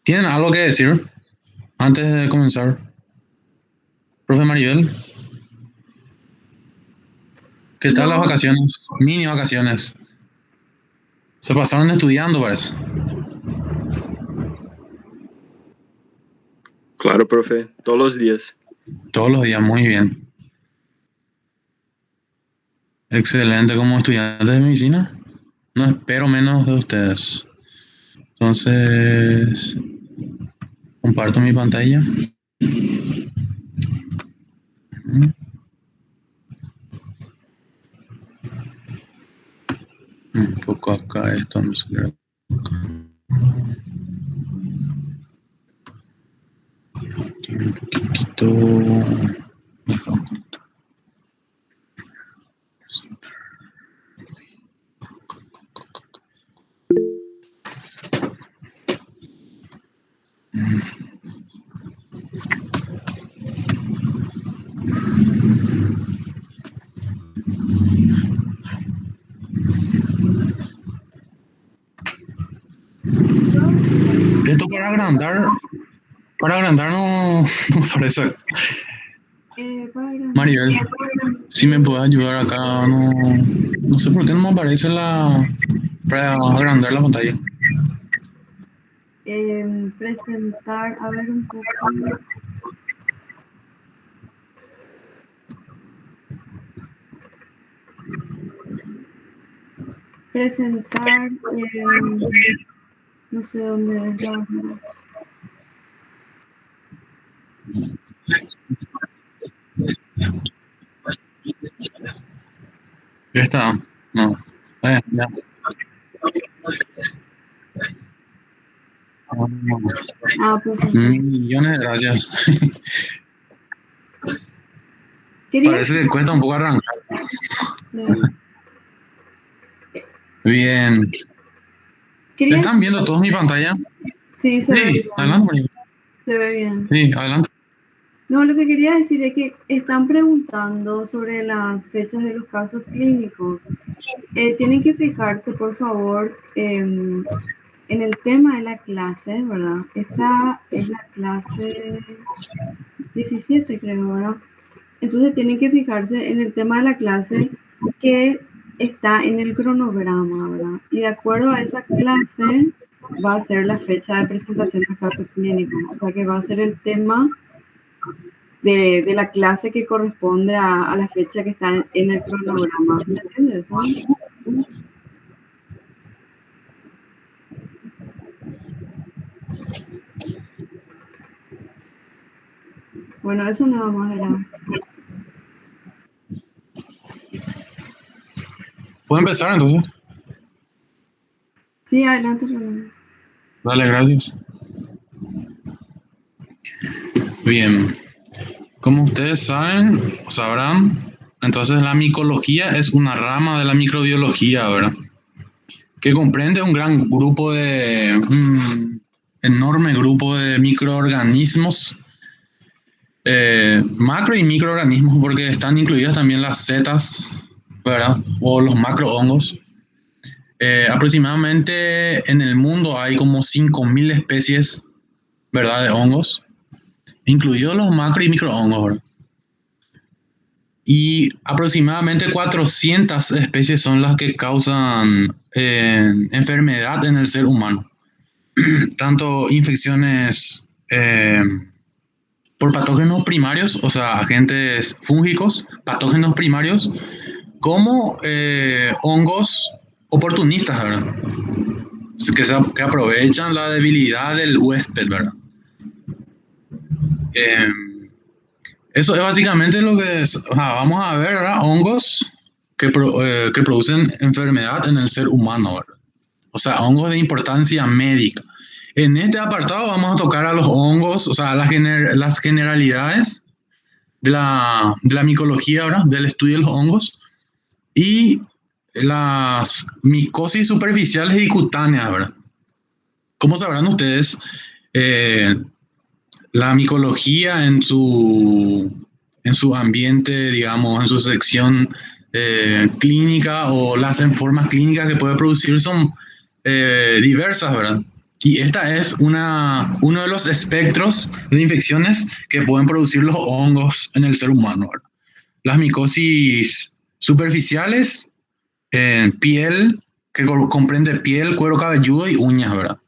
¿Tienen algo que decir antes de comenzar? Profe Maribel, ¿qué tal las No, vacaciones? Mini vacaciones. Se pasaron estudiando, parece. Claro, profe, todos los días. Todos los días, muy bien. Excelente como estudiantes de medicina. No espero menos de ustedes. Entonces, comparto mi pantalla. Un poco acá esto, no sé. Un poquitito. Esto para agrandar no, no parece. para agrandar. Maribel, si me puedes ayudar acá, no, no sé por qué no me aparece para agrandar la pantalla. Presentar, a ver un poco. Presentar, no sé dónde es la. Ya está, no. Ya. Presentar. Millones de gracias. Quería, Parece que cuesta un poco arrancar. eh, Bien. quería, ¿Están viendo todos mi pantalla? sí, se ve Sí, bien, adelante, María. se ve bien. Sí, adelante. No, lo que quería decir es que están preguntando sobre las fechas de los casos clínicos. Tienen que fijarse, por favor, en el tema de la clase, ¿verdad? Esta es la clase 17, creo, ¿verdad? Entonces tienen que fijarse en el tema de la clase que está en el cronograma, ¿verdad? Y de acuerdo a esa clase va a ser la fecha de presentación del caso clínico, o sea que va a ser el tema de la clase que corresponde a la fecha que está en el cronograma. ¿Se entiende eso? Bueno, eso nada más era. ¿Puedo empezar entonces? Sí, adelante, Rolando. Dale, gracias. Bien. Como ustedes saben o sabrán, entonces la micología es una rama de la microbiología, ¿verdad? Que comprende un gran grupo un enorme grupo de microorganismos, macro y microorganismos, porque están incluidas también las setas, ¿verdad? O los macrohongos. Aproximadamente en el mundo hay como 5.000 especies, ¿verdad? De hongos, incluidos los macro y microhongos, ¿verdad? Y aproximadamente 400 especies son las que causan enfermedad en el ser humano. Tanto infecciones por patógenos primarios, o sea, agentes fúngicos, patógenos primarios, como hongos oportunistas, ¿verdad? Que aprovechan la debilidad del huésped, ¿verdad? Eh, Eso es básicamente lo que es. O sea, vamos a ver, ¿verdad? Hongos que producen enfermedad en el ser humano, ¿verdad? O sea, hongos de importancia médica. En este apartado vamos a tocar a los hongos, o sea, las generalidades de la micología, ¿verdad? Del estudio de los hongos y las micosis superficiales y cutáneas, ¿verdad? Como sabrán ustedes, eh, la micología en su ambiente, digamos, en su sección clínica o las formas clínicas que puede producir son diversas, ¿verdad? Y esta es uno de los espectros de infecciones que pueden producir los hongos en el ser humano, ¿verdad? Las micosis superficiales, piel, que comprende piel, cuero cabelludo y uñas, ¿verdad?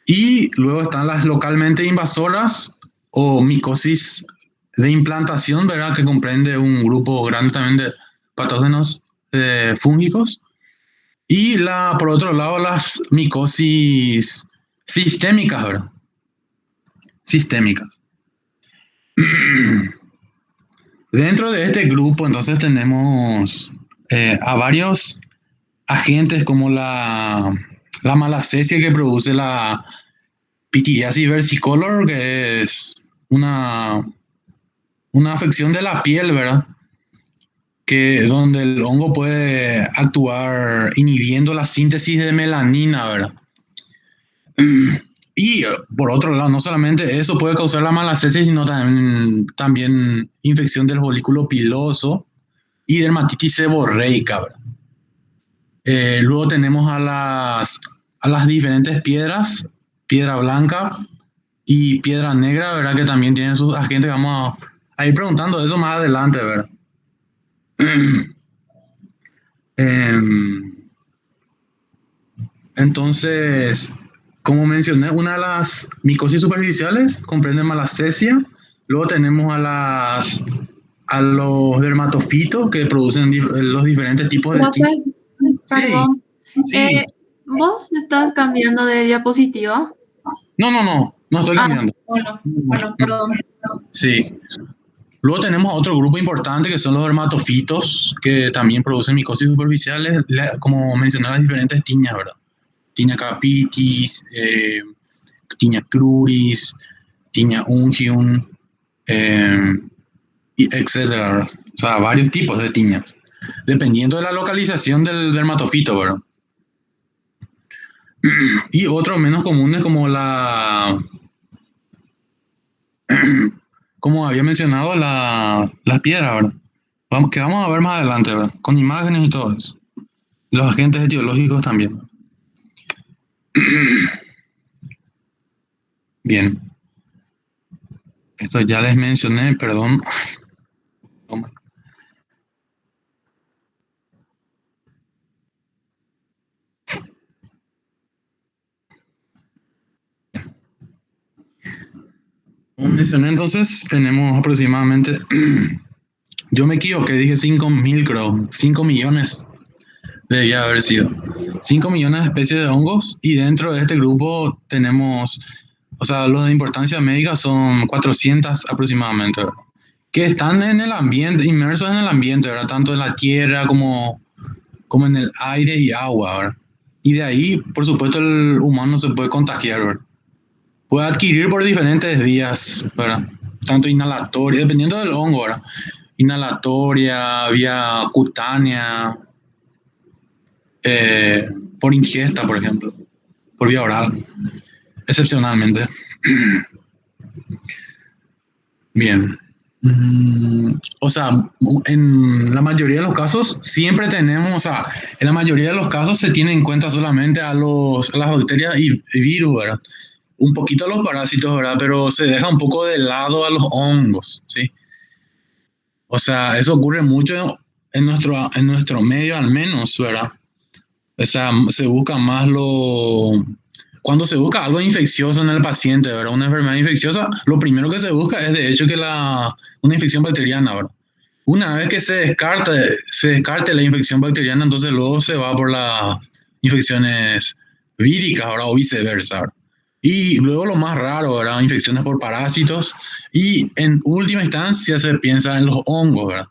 Y luego están las localmente invasoras o micosis de implantación, ¿verdad? Que comprende un grupo grande también de patógenos fúngicos. Y por otro lado, las micosis sistémicas, ¿verdad? Sistémicas. Dentro de este grupo, entonces, tenemos a varios agentes como la malacesia que produce la pityriasis versicolor, que es una afección de la piel, ¿verdad? Donde el hongo puede actuar inhibiendo la síntesis de melanina, ¿verdad? Y por otro lado, no solamente eso puede causar la malacesia, sino también infección del folículo piloso y dermatitis seborreica, ¿verdad? Luego tenemos a las diferentes piedras, piedra blanca y piedra negra, ¿verdad? Que también tienen sus agentes. Vamos a ir preguntando eso más adelante, ¿verdad? Entonces, como mencioné, una de las micosis superficiales comprende malacesia. Luego tenemos a los dermatofitos que producen los diferentes tipos de Profe, Sí, perdón. sí. ¿Vos estás cambiando de diapositiva? No estoy cambiando. Bueno, perdón. Sí. Luego tenemos otro grupo importante que son los dermatofitos, que también producen micosis superficiales, como mencioné, las diferentes tiñas, ¿verdad? Tiña capitis, tiña cruris, tiña ungium, etcétera, ¿verdad? O sea, varios tipos de tiñas, dependiendo de la localización del dermatofito, ¿verdad? Y otros menos comunes como como había mencionado, las piedras, ¿verdad? Que vamos a ver más adelante, ¿verdad? Con imágenes y todo eso. Los agentes etiológicos también. Bien. Esto ya les mencioné, perdón. Como mencioné, entonces, tenemos aproximadamente, yo me equivoqué, dije 5.000, creo, 5 millones debía haber sido. 5 millones de especies de hongos y dentro de este grupo tenemos, o sea, los de importancia médica son 400 aproximadamente, ¿verdad? Que están en el ambiente, inmersos en el ambiente, ¿verdad? Tanto en la tierra como en el aire y agua, ¿verdad? Y de ahí, por supuesto, el humano se puede contagiar, ¿verdad? Puede adquirir por diferentes vías, ¿verdad? Tanto inhalatoria, dependiendo del hongo, ¿verdad? Inhalatoria, vía cutánea, por ingesta, por ejemplo, por vía oral, excepcionalmente. Bien. O sea, en la mayoría de los casos siempre tenemos, o sea, en la mayoría de los casos se tiene en cuenta solamente a las bacterias y virus, ¿verdad? Un poquito a los parásitos, ¿verdad? Pero se deja un poco de lado a los hongos, ¿sí? O sea, eso ocurre mucho en nuestro medio al menos, ¿verdad? O sea, se busca más cuando se busca algo infeccioso en el paciente, ¿verdad? Una enfermedad infecciosa, lo primero que se busca es de hecho que una infección bacteriana, ¿verdad? Una vez que se descarte la infección bacteriana, entonces luego se va por las infecciones víricas, ¿verdad? O viceversa, ¿verdad? Y luego lo más raro, ¿verdad? Infecciones por parásitos. Y en última instancia se piensa en los hongos, ¿verdad?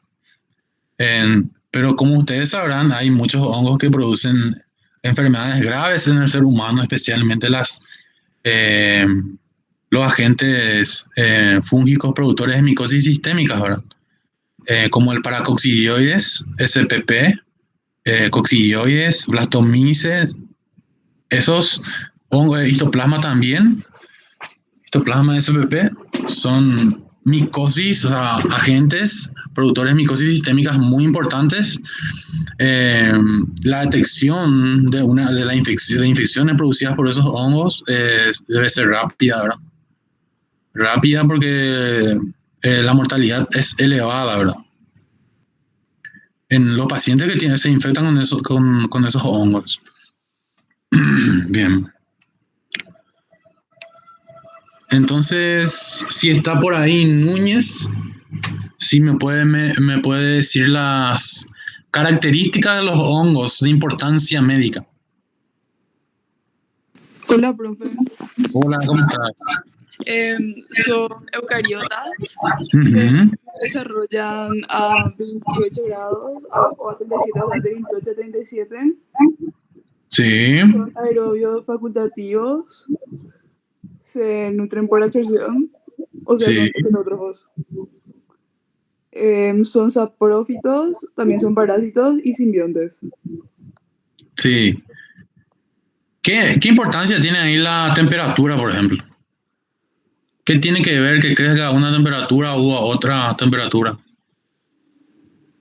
Pero como ustedes sabrán, hay muchos hongos que producen enfermedades graves en el ser humano, especialmente eh, los agentes fúngicos productores de micosis sistémicas, ¿verdad? Como el paracoccidioides, SPP, coccidioides, blastomyces, esos hongos, histoplasma también, histoplasma SPP, son micosis, o sea, agentes, productores de micosis sistémicas muy importantes. La detección de infecciones producidas por esos hongos debe ser rápida, ¿verdad? Rápida porque la mortalidad es elevada, ¿verdad? En los pacientes que se infectan con esos hongos. Bien. Entonces, si está por ahí Núñez, si me puede decir las características de los hongos de importancia médica. Hola, profe. Hola, ¿cómo estás? Son eucariotas Ujú. que desarrollan a 28 grados o a 37, o sea, de 28 a 37. Sí, Son aerobios facultativos, se nutren por absorción, o sea, son sí, heterótrofos. Son saprófitos, también son parásitos y simbiontes. sí. ¿Qué importancia tiene ahí la temperatura, por ejemplo? ¿Qué tiene que ver que crezca a una temperatura u a otra temperatura?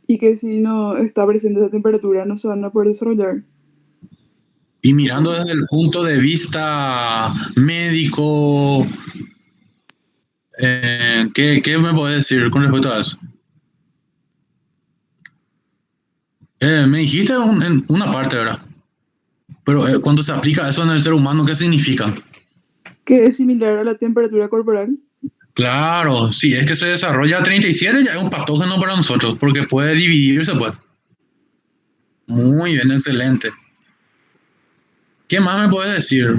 Y que si no está presente esa temperatura no se van a poder desarrollar. Y mirando desde el punto de vista médico, ¿qué me puedes decir con respecto a eso? Me dijiste en una parte, ¿verdad? Pero cuando se aplica eso en el ser humano, ¿qué significa? Que es similar a la temperatura corporal. Claro, si es que se desarrolla a 37 ya es un patógeno para nosotros, porque puede dividirse, pues. Muy bien, excelente. ¿Qué más me puedes decir?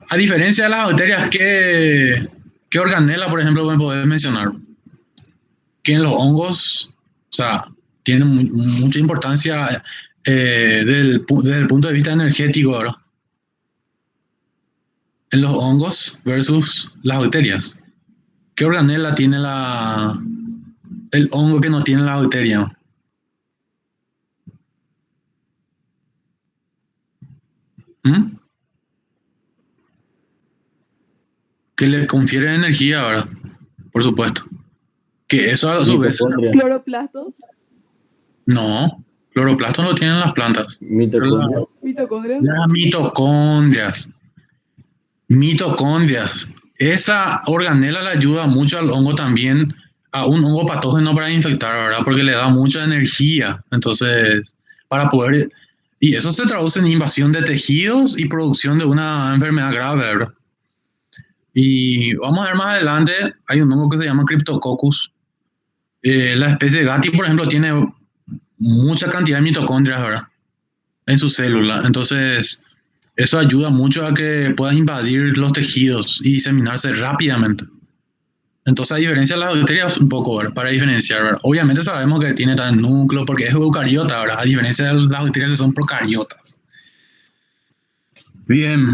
A diferencia de las bacterias, ¿qué organela, por ejemplo, me podés mencionar? Que en los hongos, o sea, tienen mucha importancia desde el punto de vista energético, ¿verdad? En los hongos versus las bacterias. ¿Qué organela tiene el hongo que no tiene la bacteria? ¿Mm? Que le confiere energía, ¿verdad? Por supuesto. Que eso a su vez... Mitocondria. Cloroplastos, No, cloroplastos lo tienen las plantas. Mitocondria. mitocondrias. Las mitocondrias. Mitocondrias. Esa organela le ayuda mucho al hongo también, a un hongo patógeno para infectar, ¿verdad? Porque le da mucha energía. Entonces, para poder... Y eso se traduce en invasión de tejidos y producción de una enfermedad grave, ¿verdad? Y vamos a ver más adelante, hay un hongo que se llama Cryptococcus. La especie de Gatti, por ejemplo, tiene mucha cantidad de mitocondrias, ¿verdad? En su célula. Entonces, eso ayuda mucho a que puedas invadir los tejidos y diseminarse rápidamente. Entonces, a diferencia de las bacterias, un poco, ¿verdad? Para diferenciar, ¿verdad? Obviamente sabemos que tiene tal núcleo porque es eucariota, ¿verdad? A diferencia de las bacterias que son procariotas. Bien.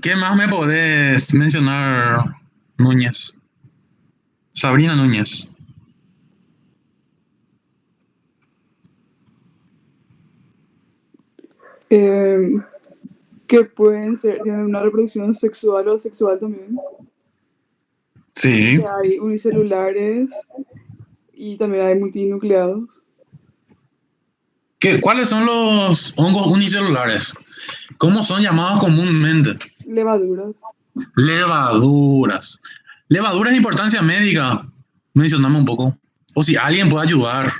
¿Qué más me podés mencionar, Núñez? Sabrina Núñez. Que pueden ser, tienen una reproducción sexual o asexual también. Sí. Que hay unicelulares y también hay multinucleados. ¿Cuáles son los hongos unicelulares? ¿Cómo son llamados comúnmente? Levaduras. Levaduras. Levaduras de importancia médica. Mencioname un poco. O si alguien puede ayudar,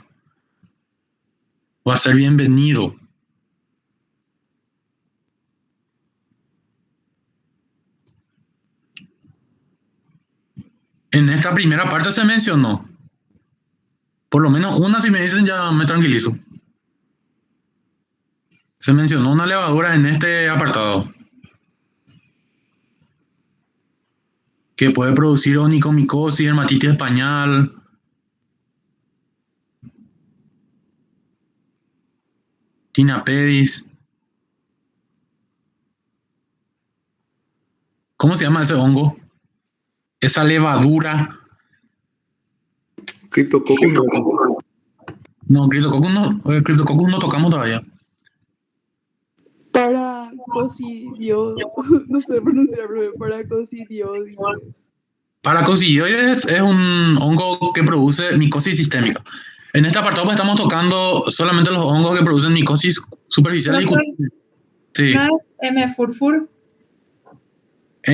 va a ser bienvenido. En esta primera parte se mencionó. Por lo menos una, si me dicen, ya me tranquilizo. Se mencionó una levadura en este apartado que puede producir onicomicosis, dermatitis español, tinapedis. ¿Cómo se llama ese hongo? Esa levadura. Cryptococcus. No, Cryptococcus no tocamos todavía. Paracoccidioides, no sé pronunciar, pero paracoccidioides. Paracoccidioides es un hongo que produce micosis sistémica. En este apartado pues, estamos tocando solamente los hongos que producen micosis superficial y Profe, cutánea. Sí, ¿no es M. furfur?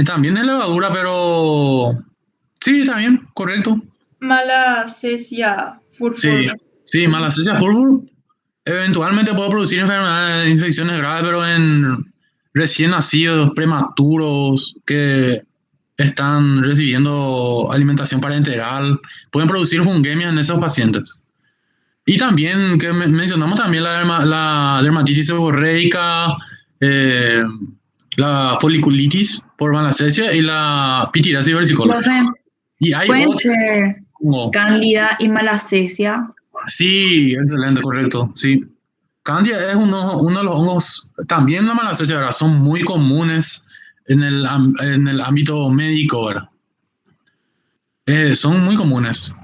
también es levadura, pero sí, también, correcto. Malacesia furfur. Sí, sí, Malassezia furfur eventualmente puede producir enfermedades, infecciones graves, pero en recién nacidos, prematuros, que están recibiendo alimentación parenteral, pueden producir fungemias en esos pacientes. Y también, que mencionamos también la dermatitis seborreica, eh, la foliculitis por malacesia y la pitiriasis versicolor. Profe, Y hay pueden otros ser como... cándida y malacesia. Sí, excelente, correcto, sí. Candida es uno de los hongos, también la malacesia, ¿verdad? Son muy comunes en el ámbito médico, ¿verdad? Son muy comunes.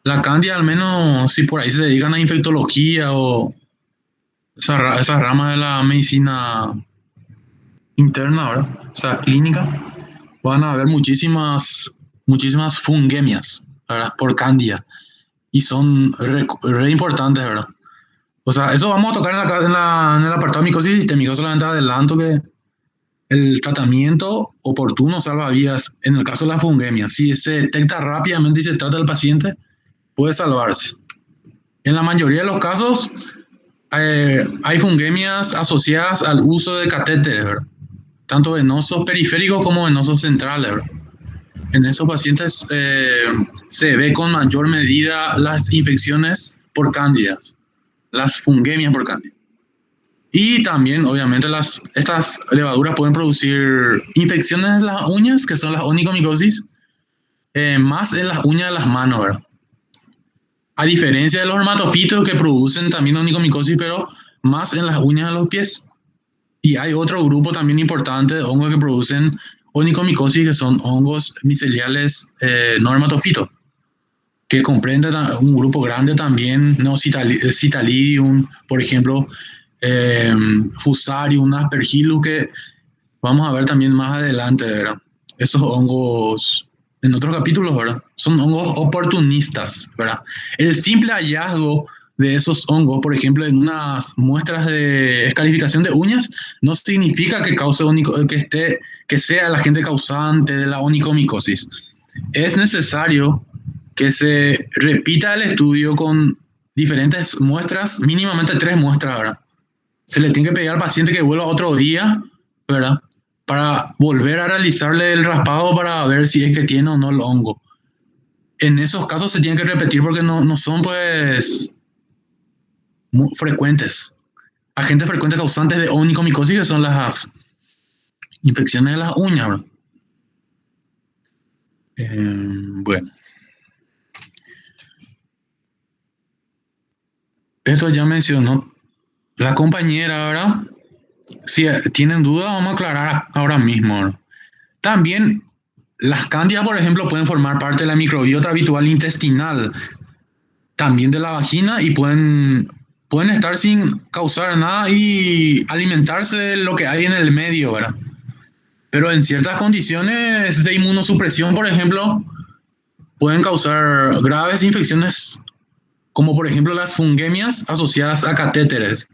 La Candida, al menos, si por ahí se dedican a infectología o esa rama de la medicina interna, ¿verdad? O sea, clínica, van a haber muchísimas fungemias, ¿verdad? Por Candida. Y son re importantes, ¿verdad? O sea, eso vamos a tocar en el apartado de micosis sistémica. Solamente adelanto que el tratamiento oportuno salva vidas en el caso de la fungemia. Si se detecta rápidamente y se trata al paciente, puede salvarse. En la mayoría de los casos, hay fungemias asociadas al uso de catéteres, ¿verdad? Tanto venosos periféricos como venosos centrales, ¿verdad? En esos pacientes se ve con mayor medida las infecciones por cándidas, las fungemias por cándida. Y también, obviamente, estas levaduras pueden producir infecciones en las uñas, que son las onicomicosis, más en las uñas de las manos, ¿verdad? A diferencia de los hermatofitos que producen también onicomicosis, pero más en las uñas de los pies. Y hay otro grupo también importante de hongos que producen onicomicosis, que son hongos miceliales no hermatofitos, que comprenden un grupo grande también, no Citalidium, por ejemplo, Fusarium, Aspergillus, que vamos a ver también más adelante, ¿verdad? Esos hongos, en otros capítulos, ¿verdad? Son hongos oportunistas, ¿verdad? El simple hallazgo de esos hongos, por ejemplo, en unas muestras de escarificación de uñas, no significa que cause que sea el agente causante de la onicomicosis. Es necesario que se repita el estudio con diferentes muestras, mínimamente 3 muestras, ¿verdad? Se le tiene que pedir al paciente que vuelva otro día, ¿verdad? Para volver a realizarle el raspado para ver si es que tiene o no el hongo. En esos casos se tiene que repetir porque no son, pues, muy frecuentes. Agentes frecuentes causantes de onicomicosis, que son las infecciones de las uñas, ¿verdad? Bueno. Esto ya mencionó la compañera, ¿verdad? Si tienen duda, vamos a aclarar ahora mismo, ¿verdad? También las cándidas, por ejemplo, pueden formar parte de la microbiota habitual intestinal, también de la vagina, y pueden estar sin causar nada y alimentarse de lo que hay en el medio, ¿verdad? Pero en ciertas condiciones de inmunosupresión, por ejemplo, pueden causar graves infecciones, como por ejemplo las fungemias asociadas a catéteres.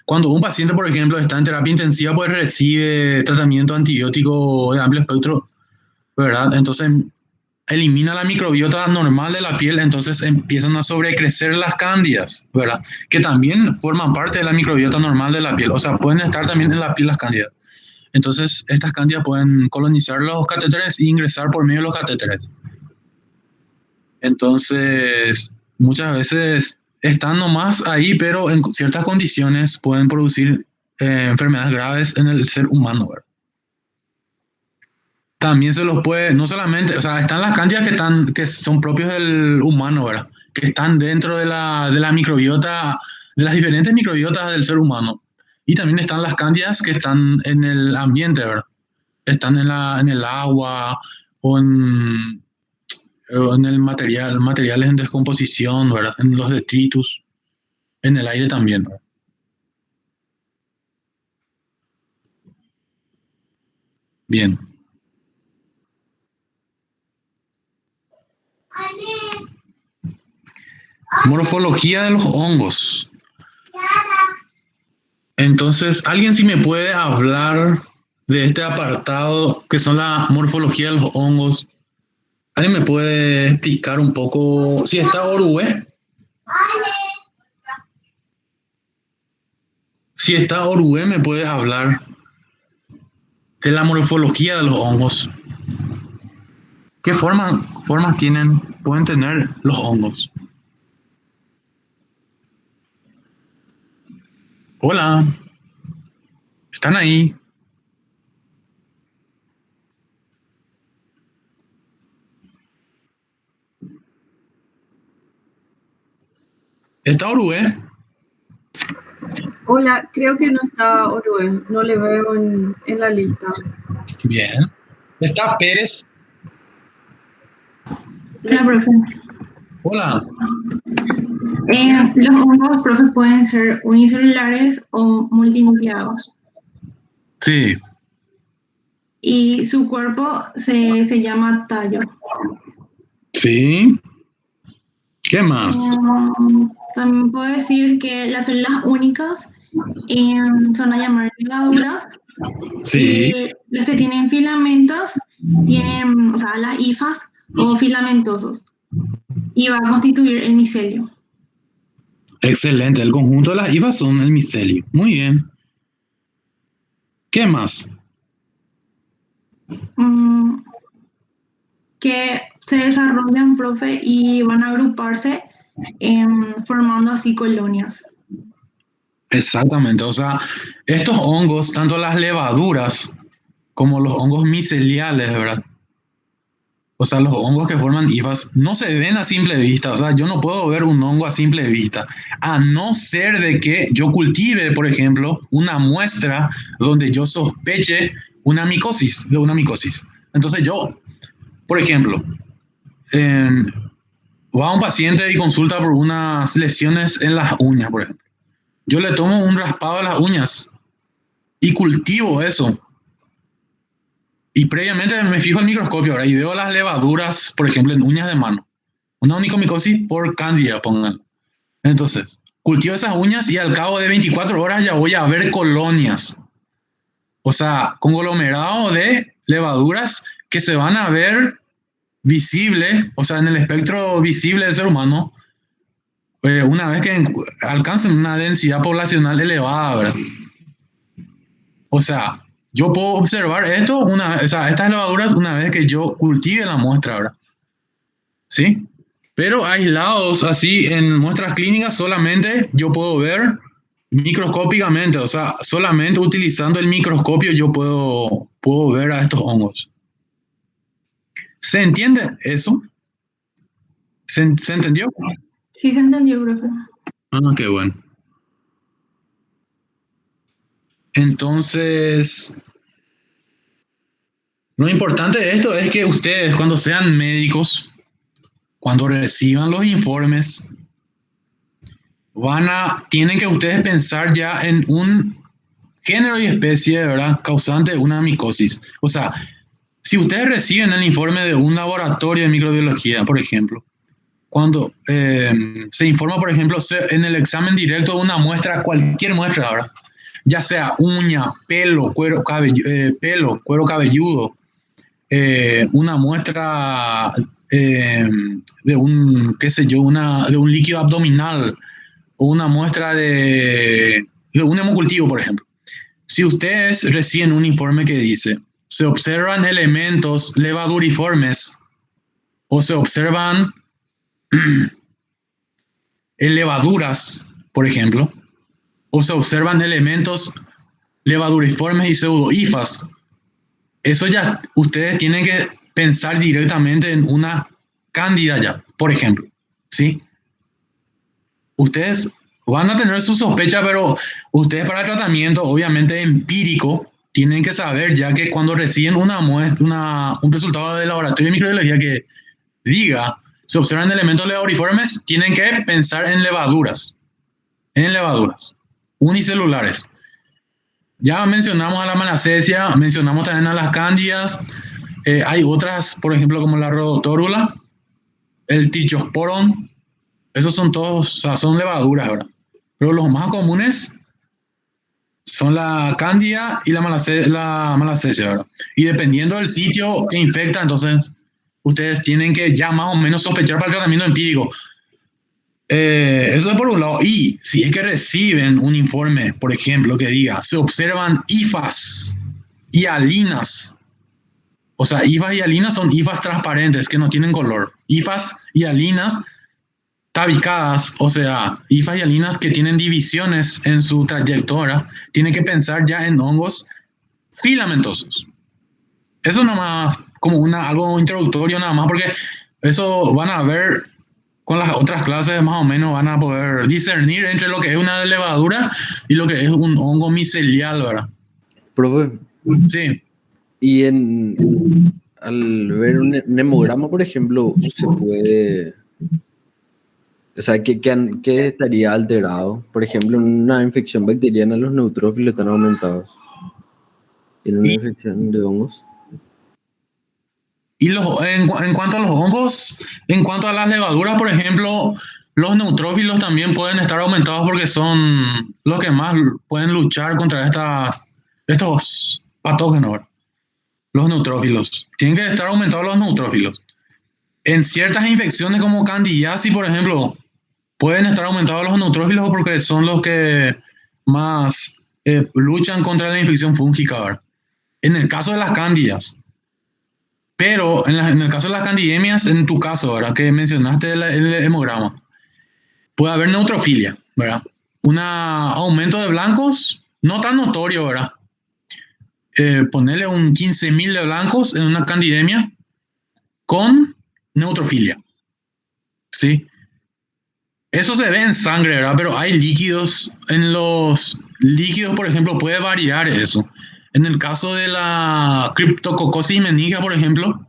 Cuando un paciente, por ejemplo, está en terapia intensiva, pues recibe tratamiento antibiótico de amplio espectro, ¿verdad? Entonces elimina la microbiota normal de la piel, entonces empiezan a sobrecrecer las cándidas, ¿verdad? Que también forman parte de la microbiota normal de la piel, o sea, pueden estar también en la piel las cándidas. Entonces, estas cándidas pueden colonizar los catéteres e ingresar por medio de los catéteres. Entonces, muchas veces están nomás ahí, pero en ciertas condiciones pueden producir enfermedades graves en el ser humano, ¿verdad? También se los puede, no solamente, o sea, están las cándidas que son propios del humano, ¿verdad? Que están dentro de la microbiota, de las diferentes microbiotas del ser humano. Y también están las cándidas que están en el ambiente, ¿verdad? Están en el agua o en el materiales en descomposición, ¿verdad? En los detritus, en el aire también, ¿verdad? Bien. Morfología de los hongos. Entonces, ¿alguien sí me puede hablar de este apartado que son la morfología de los hongos? ¿Alguien me puede explicar un poco si está Orué? Si está Orué, me puede hablar de la morfología de los hongos. ¿Qué formas pueden tener los hongos? Hola, ¿están ahí? ¿Está Orué? Hola, creo que no está Orue, no le veo en la lista. Bien. ¿Está Pérez? Hola, profe. Hola. Los hongos, profe, pueden ser unicelulares o multinucleados. Sí. Y su cuerpo se llama tallo. Sí. ¿Qué más? También puedo decir que las células únicas son a llamar ligaduras. Sí. Y los que tienen filamentos tienen, o sea, las hifas o filamentosos. Y va a constituir el micelio. Excelente. El conjunto de las hifas son el micelio. Muy bien. ¿Qué más? Que se desarrollan, profe, y van a agruparse formando así colonias. Exactamente. O sea, estos hongos, tanto las levaduras como los hongos miceliales, ¿verdad? O sea, los hongos que forman hifas no se ven a simple vista. O sea, yo no puedo ver un hongo a simple vista, a no ser de que yo cultive, por ejemplo, una muestra donde yo sospeche una micosis, de una micosis. Entonces yo, por ejemplo, va a un paciente y consulta por unas lesiones en las uñas, por ejemplo. Yo le tomo un raspado de las uñas y cultivo eso. Y previamente me fijo el microscopio ahora y veo las levaduras, por ejemplo, en uñas de mano. Una onicomicosis por cándida, pongan. Entonces, cultivo esas uñas y al cabo de 24 horas ya voy a ver colonias. O sea, conglomerado de levaduras que se van a ver visible, o sea, en el espectro visible del ser humano, una vez que alcancen una densidad poblacional elevada, ¿verdad? O sea, yo puedo observar esto, o sea, estas levaduras una vez que yo cultive la muestra, ¿verdad? ¿Sí? Pero aislados así en muestras clínicas solamente yo puedo ver microscópicamente, o sea, solamente utilizando el microscopio yo puedo ver a estos hongos. ¿Se entiende eso? ¿Se entendió? Sí, se entendió, profe. Ah, qué bueno. Entonces, lo importante de esto es que ustedes, cuando sean médicos, cuando reciban los informes, tienen que ustedes pensar ya en un género y especie, ¿verdad?, causante de una micosis. O sea, si ustedes reciben el informe de un laboratorio de microbiología, por ejemplo, cuando se informa, por ejemplo, en el examen directo de una muestra, cualquier muestra, ¿verdad?, ya sea uña, pelo, cuero cabelludo, una muestra de un, qué sé yo, de un líquido abdominal o una muestra de un hemocultivo, por ejemplo. Si ustedes reciben un informe que dice, se observan elementos levaduriformes o se observan levaduras, por ejemplo, o se observan elementos levaduriformes y pseudohifas, eso ya ustedes tienen que pensar directamente en una cándida ya, por ejemplo, ¿sí? Ustedes van a tener su sospecha, pero ustedes para el tratamiento, obviamente empírico, tienen que saber ya que cuando reciben una muestra, un resultado de laboratorio de microbiología que diga, se observan elementos levaduriformes, tienen que pensar en levaduras unicelulares. Ya mencionamos a la malacesia, mencionamos también a las cándidas, hay otras, por ejemplo, como la rhodotórula, el trichosporon, Esos son todos, o sea, son levaduras, ¿verdad? Pero los más comunes son la cándida y la malacesia, ¿verdad? Y dependiendo del sitio que infecta, entonces ustedes tienen que ya más o menos sospechar para el tratamiento empírico. Eso es por un lado. Y si es que reciben un informe, por ejemplo, que diga, se observan hifas y alinas. O sea, hifas y alinas son hifas transparentes que no tienen color. Hifas y alinas tabicadas, o sea, hifas y alinas que tienen divisiones en su trayectoria, tienen que pensar ya en hongos filamentosos. Eso nomás como algo introductorio nada más, porque eso van a ver con las otras clases, más o menos van a poder discernir entre lo que es una levadura y lo que es un hongo micelial, ¿verdad? Profe, Sí. y al ver un hemograma, por ejemplo, se puede... O sea, ¿qué estaría alterado? Por ejemplo, en una infección bacteriana los neutrófilos están aumentados. En una infección de hongos. Y en cuanto a los hongos, en cuanto a las levaduras, por ejemplo, los neutrófilos también pueden estar aumentados porque son los que más pueden luchar contra estos patógenos, ¿verdad? Los neutrófilos. Tienen que estar aumentados los neutrófilos. En ciertas infecciones como candidiasis, por ejemplo, pueden estar aumentados los neutrófilos porque son los que más luchan contra la infección fúngica, ¿verdad? En el caso de las cándidas. Pero en el caso de las candidemias, en tu caso, ¿verdad? Que mencionaste el hemograma, puede haber neutrofilia, ¿verdad? Un aumento de blancos no tan notorio, ¿verdad? Ponerle un 15.000 de blancos en una candidemia con neutrofilia, ¿sí? Eso se ve en sangre, ¿verdad? Pero hay líquidos. En los líquidos, por ejemplo, puede variar eso. En el caso de la Cryptococcus meningia, por ejemplo,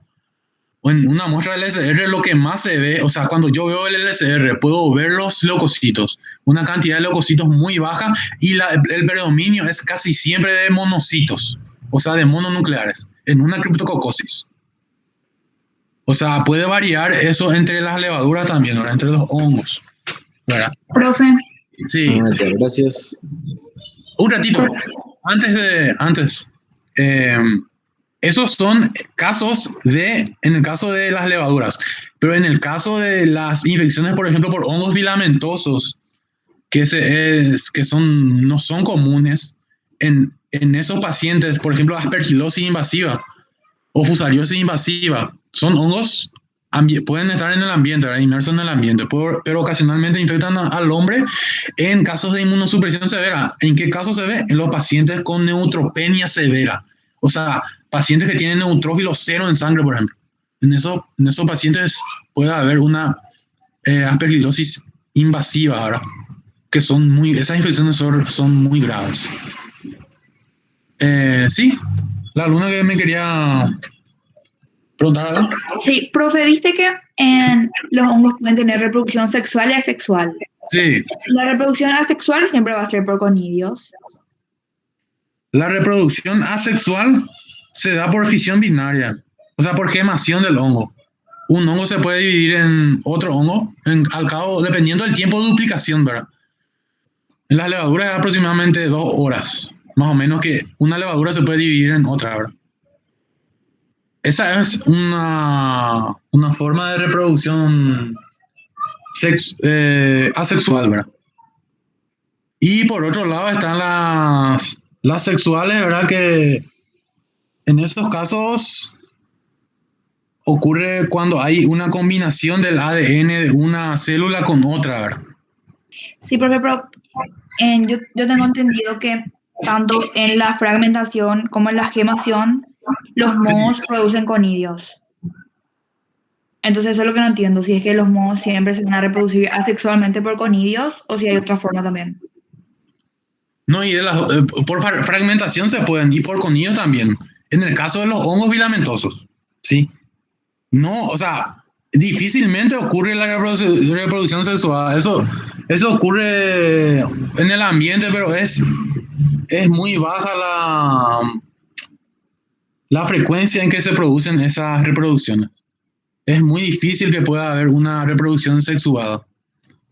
o en una muestra del LSR, lo que más se ve, o sea, cuando yo veo el LSR, puedo ver los leucocitos, una cantidad de leucocitos muy baja, y el predominio es casi siempre de monocitos, o sea, de mononucleares, en una Cryptococcus. O sea, puede variar eso entre las levaduras también, ¿verdad? Entre los hongos, ¿verdad? Profe, Sí. Ya, gracias. Un ratito, antes, esos son casos en el caso de las levaduras, pero en el caso de las infecciones, por ejemplo, por hongos filamentosos, no son comunes en esos pacientes, por ejemplo, aspergilosis invasiva o fusariosis invasiva, son hongos, pueden estar en el ambiente, ¿verdad? Inmersos en el ambiente, pero ocasionalmente infectan al hombre en casos de inmunosupresión severa. ¿En qué caso se ve? En los pacientes con neutropenia severa, o sea, pacientes que tienen neutrófilo cero en sangre, por ejemplo. En esos pacientes puede haber una aspergilosis invasiva, ¿verdad? Que esas infecciones son muy graves. Sí, la alumna que me quería preguntar algo. Sí, profe, viste que los hongos pueden tener reproducción sexual y asexual. Sí, La reproducción asexual siempre va a ser por conidios. la reproducción asexual se da por fisión binaria, o sea, por gemación del hongo. Un hongo se puede dividir en otro hongo al cabo, dependiendo del tiempo de duplicación, ¿verdad? En las levaduras es aproximadamente 2 horas, más o menos, que una levadura se puede dividir en otra, ¿verdad? Esa es una forma de reproducción asexual, ¿verdad? Y por otro lado están las sexuales, ¿verdad? Que en esos casos ocurre cuando hay una combinación del ADN de una célula con otra, ¿verdad? Sí, profe, pero yo tengo entendido que tanto en la fragmentación como en la gemación, los mohos producen conidios. Entonces eso es lo que no entiendo, si es que los mohos siempre se van a reproducir asexualmente por conidios o si hay otra forma también. No, y por fragmentación se pueden, y por conidio también. En el caso de los hongos filamentosos, ¿sí? No, o sea, difícilmente ocurre la reproducción sexual. Eso ocurre en el ambiente, pero es muy baja la frecuencia en que se producen esas reproducciones. Es muy difícil que pueda haber una reproducción sexuada.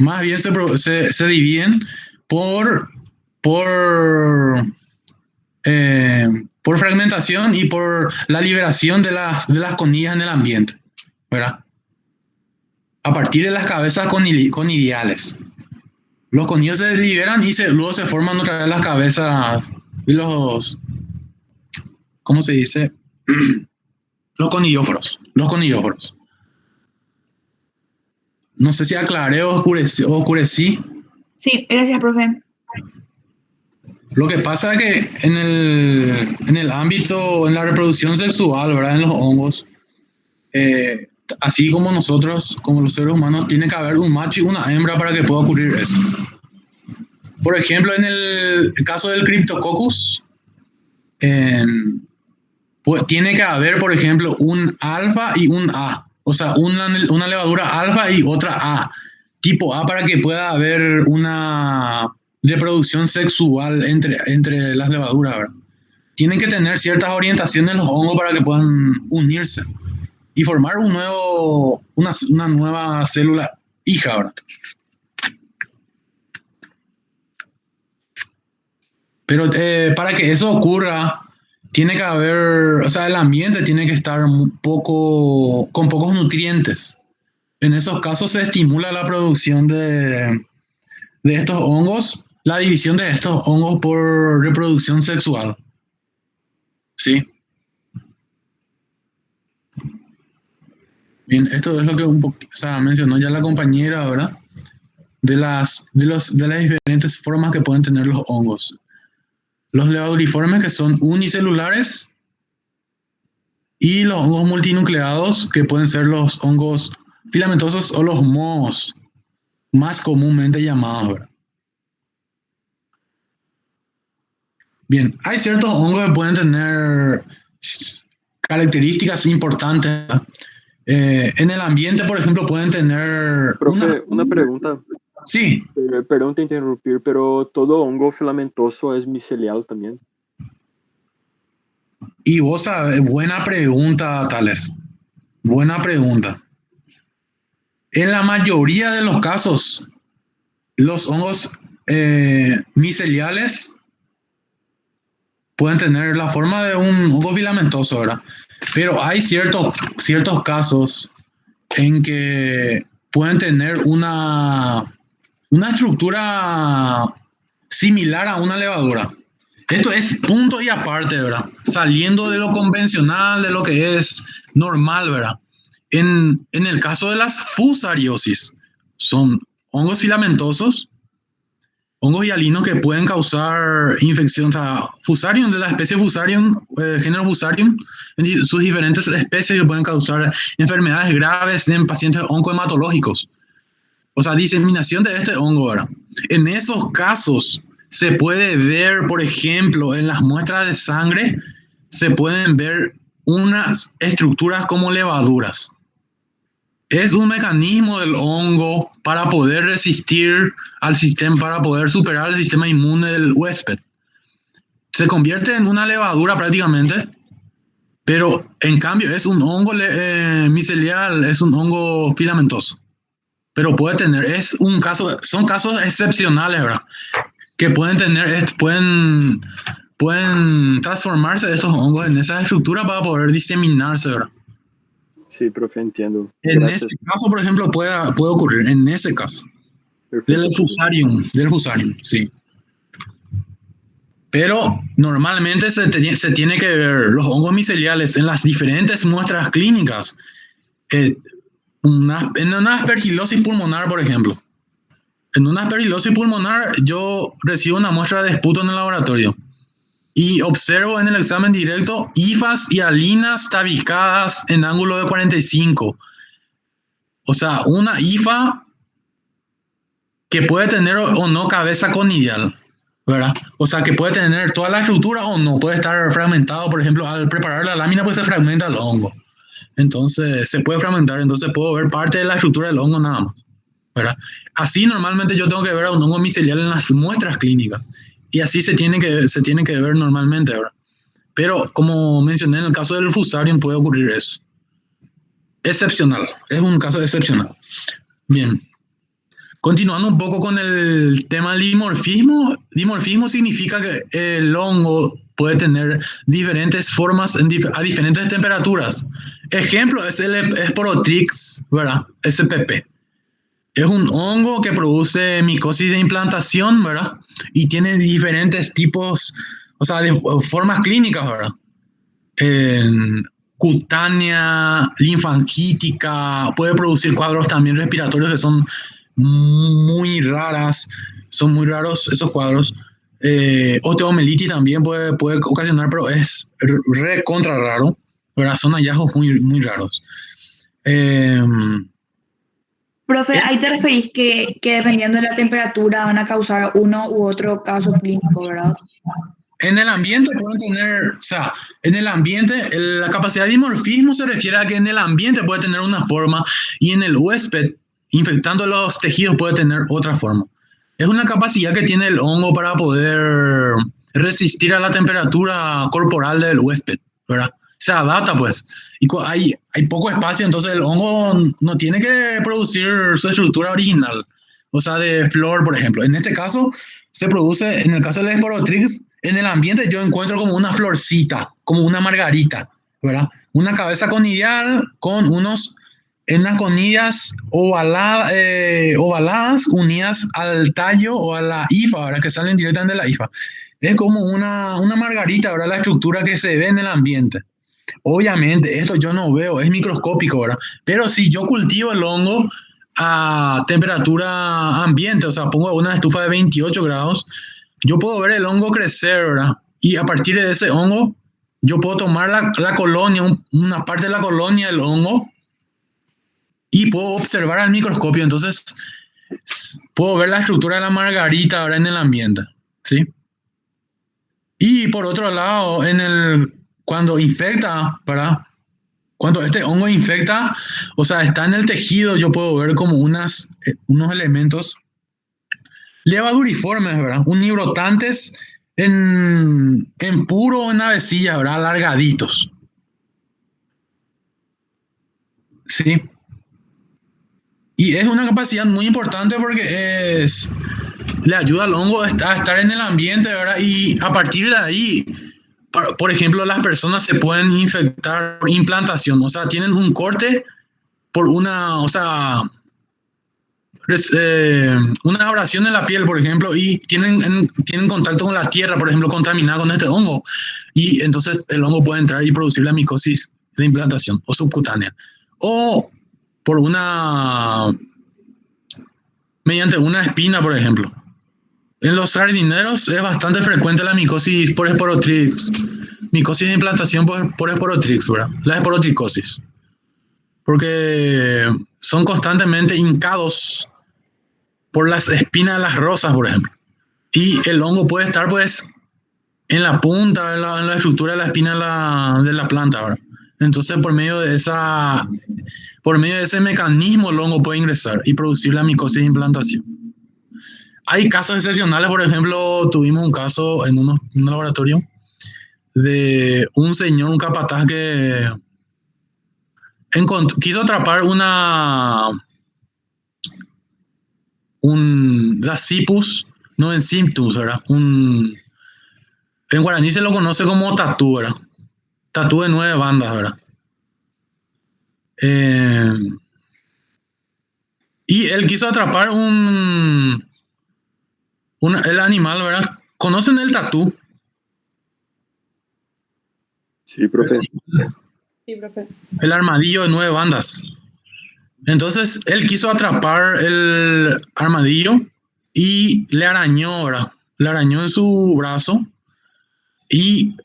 Más bien se dividen por fragmentación y por la liberación de las conillas en el ambiente, ¿verdad? A partir de las cabezas conidiales. Los conillos se liberan y luego se forman otra vez las cabezas de los, ¿cómo se dice? Los conillóforos. No sé si aclaré o oscurecí. Sí, gracias, profe. Lo que pasa es que en el ámbito, en la reproducción sexual, ¿verdad? En los hongos, así como nosotros, como los seres humanos, tiene que haber un macho y una hembra para que pueda ocurrir eso. Por ejemplo, en el caso del Cryptococcus, pues tiene que haber, por ejemplo, un alfa y un A. O sea, una levadura alfa y otra A, tipo A, para que pueda haber una reproducción sexual entre las levaduras, ¿verdad? Tienen que tener ciertas orientaciones los hongos para que puedan unirse y formar una nueva célula hija, ¿verdad? Pero para que eso ocurra, tiene que haber, o sea, el ambiente tiene que estar con pocos nutrientes. En esos casos se estimula la producción de estos hongos, la división de estos hongos por reproducción sexual. ¿Sí? Bien, esto es lo que mencionó ya la compañera, ¿verdad? De las diferentes formas que pueden tener los hongos. Los levaduriformes, que son unicelulares, y los hongos multinucleados, que pueden ser los hongos filamentosos o los mohos, más comúnmente llamados, ¿verdad? Bien, hay ciertos hongos que pueden tener características importantes, ¿verdad? En el ambiente, por ejemplo, pueden tener... Profe, una pregunta. Sí. Perdón te interrumpir, pero todo hongo filamentoso es micelial también. Y vos sabés, buena pregunta, Tales. Buena pregunta. En la mayoría de los casos, los hongos miceliales pueden tener la forma de un hongo filamentoso, ¿verdad? Pero hay ciertos casos en que pueden tener una estructura similar a una levadura. Esto es punto y aparte, ¿verdad? Saliendo de lo convencional, de lo que es normal, ¿verdad? En el caso de las fusariosis, son hongos filamentosos, hongos hialinos que pueden causar infección, o sea, Fusarium, de la especie Fusarium, género Fusarium, en sus diferentes especies que pueden causar enfermedades graves en pacientes oncohematológicos. O sea, diseminación de este hongo, ¿verdad? En esos casos se puede ver, por ejemplo, en las muestras de sangre, se pueden ver unas estructuras como levaduras. Es un mecanismo del hongo para poder resistir al sistema, para poder superar el sistema inmune del huésped. Se convierte en una levadura prácticamente, pero en cambio es un hongo micelial, es un hongo filamentoso. Pero puede tener, son casos excepcionales, ¿verdad? Que pueden transformarse estos hongos en esas estructuras para poder diseminarse, ¿verdad? Sí, profe, entiendo. En ese caso, por ejemplo, puede ocurrir, en ese caso. Perfecto. Del fusarium, sí. Pero normalmente se tiene que ver los hongos miceliales en las diferentes muestras clínicas. En una aspergilosis pulmonar, por ejemplo. En una aspergilosis pulmonar, yo recibo una muestra de esputo en el laboratorio y observo en el examen directo hifas hialinas tabicadas en ángulo de 45. O sea, una hifa que puede tener o no cabeza conidial, ¿verdad? O sea, que puede tener toda la estructura o no, puede estar fragmentado. Por ejemplo, al preparar la lámina, pues se fragmenta el hongo. Entonces, se puede fragmentar, entonces puedo ver parte de la estructura del hongo nada más, ¿verdad? Así normalmente yo tengo que ver a un hongo micelial en las muestras clínicas. Y así se tiene que ver normalmente, ¿verdad? Pero como mencioné, en el caso del fusarium puede ocurrir eso. Excepcional, es un caso excepcional. Bien. Continuando un poco con el tema del dimorfismo, dimorfismo significa que el hongo puede tener diferentes formas a diferentes temperaturas. Ejemplo es el Sporotrix, ¿verdad? SPP. Es un hongo que produce micosis de implantación, ¿verdad? Y tiene diferentes tipos, o sea, de formas clínicas, ¿verdad? Cutánea, linfangítica, puede producir cuadros también respiratorios que son muy raras, son muy raros esos cuadros. Osteomelitis también puede ocasionar, pero es re contra raro, ¿verdad? Son hallazgos muy raros. Profe, ahí te referís que dependiendo de la temperatura van a causar uno u otro caso clínico, ¿verdad? En el ambiente pueden tener, o sea, en el ambiente, la capacidad de dimorfismo se refiere a que en el ambiente puede tener una forma y en el huésped, infectando los tejidos, puede tener otra forma. Es una capacidad que tiene el hongo para poder resistir a la temperatura corporal del huésped, ¿verdad? Se adapta, pues. Y hay poco espacio, entonces el hongo no tiene que producir su estructura original, o sea, de flor, por ejemplo. En este caso, se produce, en el caso del Sporotrix, en el ambiente yo encuentro como una florcita, como una margarita, ¿verdad? Una cabeza conidial con unas conillas ovaladas unidas al tallo o a la hifa, ¿verdad? Que salen directamente de la hifa. Es como una margarita, ¿verdad? La estructura que se ve en el ambiente. Obviamente, esto yo no veo, es microscópico, ¿verdad? Pero si yo cultivo el hongo a temperatura ambiente, o sea, pongo una estufa de 28 grados, yo puedo ver el hongo crecer, ¿verdad? Y a partir de ese hongo, yo puedo tomar la colonia, una parte de la colonia del hongo, y puedo observar al microscopio. Entonces, puedo ver la estructura de la margarita ahora en el ambiente, ¿sí? Y por otro lado, cuando infecta, ¿verdad? Cuando este hongo infecta, o sea, está en el tejido, yo puedo ver como unos elementos levaduriformes, ¿verdad? Unibrotantes en puro o en avecilla, ¿verdad? Alargaditos. Sí. Y es una capacidad muy importante porque le ayuda al hongo a estar en el ambiente, ¿verdad? Y a partir de ahí, por ejemplo, las personas se pueden infectar por implantación, o sea, tienen un corte por una abrasión en la piel, por ejemplo, y tienen contacto con la tierra, por ejemplo, contaminada con este hongo, y entonces el hongo puede entrar y producir la micosis de implantación o subcutánea. O mediante una espina, por ejemplo. En los jardineros es bastante frecuente la micosis por Sporotrix, micosis de implantación por Sporotrix, ¿verdad? La esporotricosis. Porque son constantemente hincados por las espinas de las rosas, por ejemplo. Y el hongo puede estar, pues, en la punta, en la estructura de la espina de la planta, ¿verdad? Entonces, por medio de ese mecanismo, el hongo puede ingresar y producir la micosis de implantación. Hay casos excepcionales, por ejemplo, tuvimos un caso en un laboratorio de un señor, un capataz que quiso atrapar la Cipus novencintus, ¿verdad? En guaraní se lo conoce como tatú, ¿verdad? Tatú de 9 bandas, ¿verdad? Y él quiso atrapar el animal, ¿verdad? ¿Conocen el tatú? Sí, profe. Sí, profe. El armadillo de 9 bandas. Entonces, él quiso atrapar el armadillo y le arañó, ¿verdad? Le arañó en su brazo y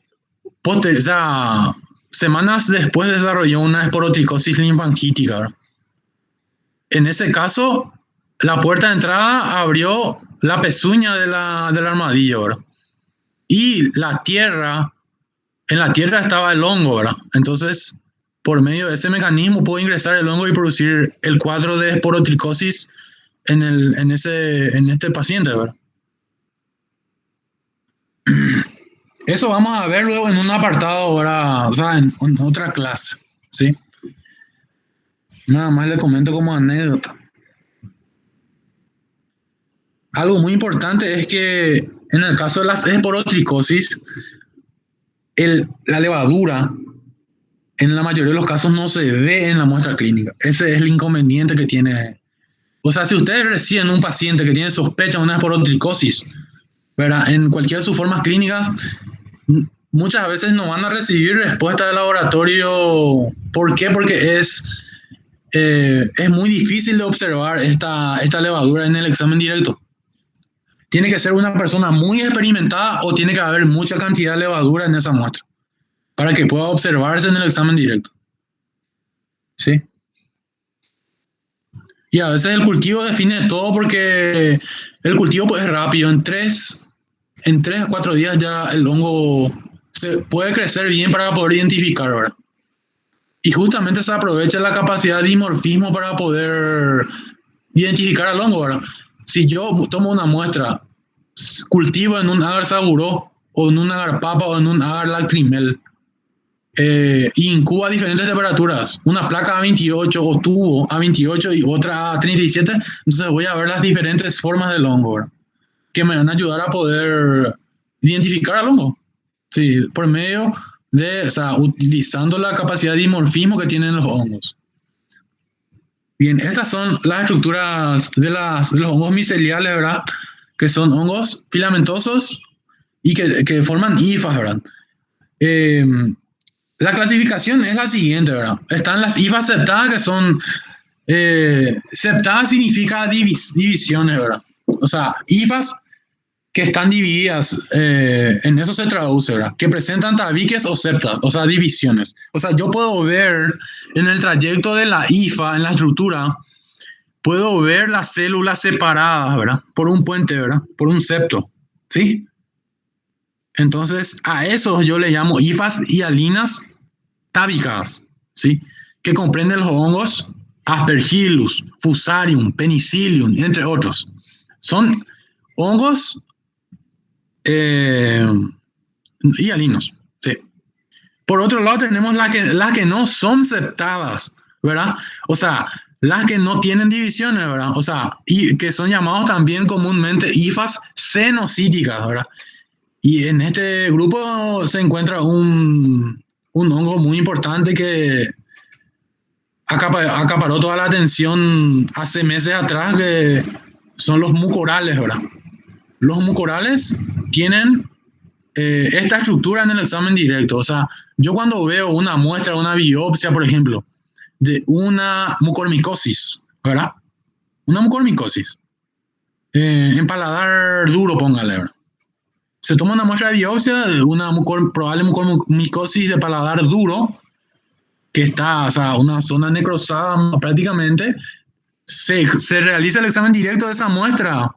semanas después desarrolló una esporotricosis linfangítica, ¿verdad? En ese caso, la puerta de entrada abrió la pezuña del armadillo, ¿verdad? Y en la tierra estaba el hongo, ¿verdad? Entonces, por medio de ese mecanismo pudo ingresar el hongo y producir el cuadro de esporotricosis en este paciente, ¿verdad? Eso vamos a ver luego en un apartado ahora, o sea, en otra clase, ¿sí? Nada más le comento como anécdota. algo muy importante es que en el caso de las esporotricosis, la levadura en la mayoría de los casos no se ve en la muestra clínica. Ese es el inconveniente que tiene. O sea, si ustedes reciben un paciente que tiene sospecha de una esporotricosis, ¿verdad? En cualquiera de sus formas clínicas, muchas veces no van a recibir respuesta del laboratorio. ¿Por qué? Porque es muy difícil de observar esta levadura en el examen directo. Tiene que ser una persona muy experimentada o tiene que haber mucha cantidad de levadura en esa muestra para que pueda observarse en el examen directo. ¿Sí? Y a veces el cultivo define todo porque el cultivo pues, es rápido. En 3 a 4 días ya el hongo se puede crecer bien para poder identificar, ¿verdad? Y justamente se aprovecha la capacidad de dimorfismo para poder identificar al hongo, ¿verdad? Si yo tomo una muestra, cultivo en un agar saburó, o en un agar papa, o en un agar lacrimel, y incuba a diferentes temperaturas, una placa a 28 o tubo a 28 y otra a 37, entonces voy a ver las diferentes formas del hongo, ¿verdad? Que me van a ayudar a poder identificar al hongo. Sí, por medio de, o sea, utilizando la capacidad de dimorfismo que tienen los hongos. Bien, estas son las estructuras de los hongos miceliales, ¿verdad? Que son hongos filamentosos y que forman hifas, ¿verdad? La clasificación es la siguiente, ¿verdad? Están las hifas septadas, que son... septadas significa divisiones, ¿verdad? O sea, hifas que están divididas, en eso se traduce, ¿verdad? Que presentan tabiques o septas, o sea, divisiones. O sea, yo puedo ver en el trayecto de la hifa, en la estructura, puedo ver las células separadas, ¿verdad? Por un puente, ¿verdad? Por un septo, ¿sí? Entonces, a eso yo le llamo hifas hialinas tábicas, ¿sí? Que comprenden los hongos Aspergillus, Fusarium, Penicillium, entre otros. Son hongos hialinos, sí. Por otro lado tenemos las que no son septadas, ¿verdad? O sea, las que no tienen divisiones, ¿verdad? O sea, y que son llamados también comúnmente hifas cenocíticas, ¿verdad? Y en este grupo se encuentra un hongo muy importante que acaparó toda la atención hace meses atrás, que son los mucorales, ¿verdad? Los mucorales tienen esta estructura en el examen directo. O sea, yo cuando veo una muestra, una biopsia, por ejemplo, de una mucormicosis, ¿verdad? Una mucormicosis, en paladar duro, póngale, ¿verdad? Se toma una muestra de biopsia de una probable mucormicosis de paladar duro, que está, o sea, una zona necrosada prácticamente. Se realiza el examen directo de esa muestra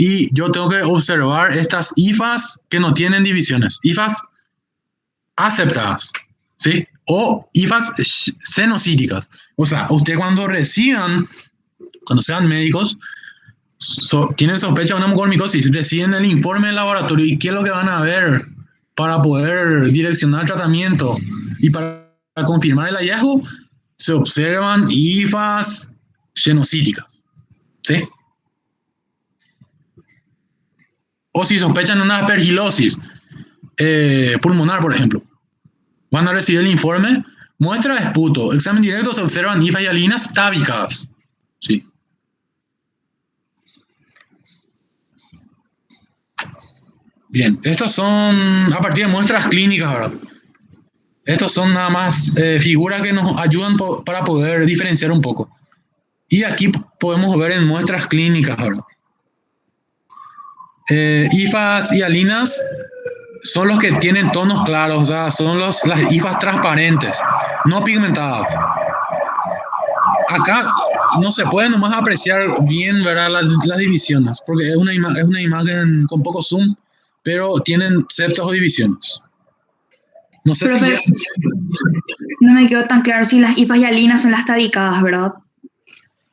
y yo tengo que observar estas hifas que no tienen divisiones, hifas aceptadas, ¿sí? O hifas cenocíticas. O sea, ustedes cuando sean médicos, tienen sospecha de una mucormicosis, reciben el informe del laboratorio y qué es lo que van a ver para poder direccionar el tratamiento y para confirmar el hallazgo, se observan hifas cenocíticas, ¿sí? O si sospechan una aspergilosis pulmonar, por ejemplo, van a recibir el informe, muestra de esputo, examen directo, se observan hifas hialinas tábicas, ¿sí? Bien, estos son a partir de muestras clínicas, ¿verdad? Estos son nada más figuras que nos ayudan para poder diferenciar un poco. Y aquí podemos ver en muestras clínicas, ¿verdad? Hifas hialinas son los que tienen tonos claros, o sea, son las hifas transparentes, no pigmentadas. Acá no se puede nomás apreciar bien, ¿verdad? Las divisiones, porque es una imagen con poco zoom, pero tienen septos o divisiones. No sé Profe, si... no me quedó tan claro si las hifas hialinas son las tabicadas, ¿verdad?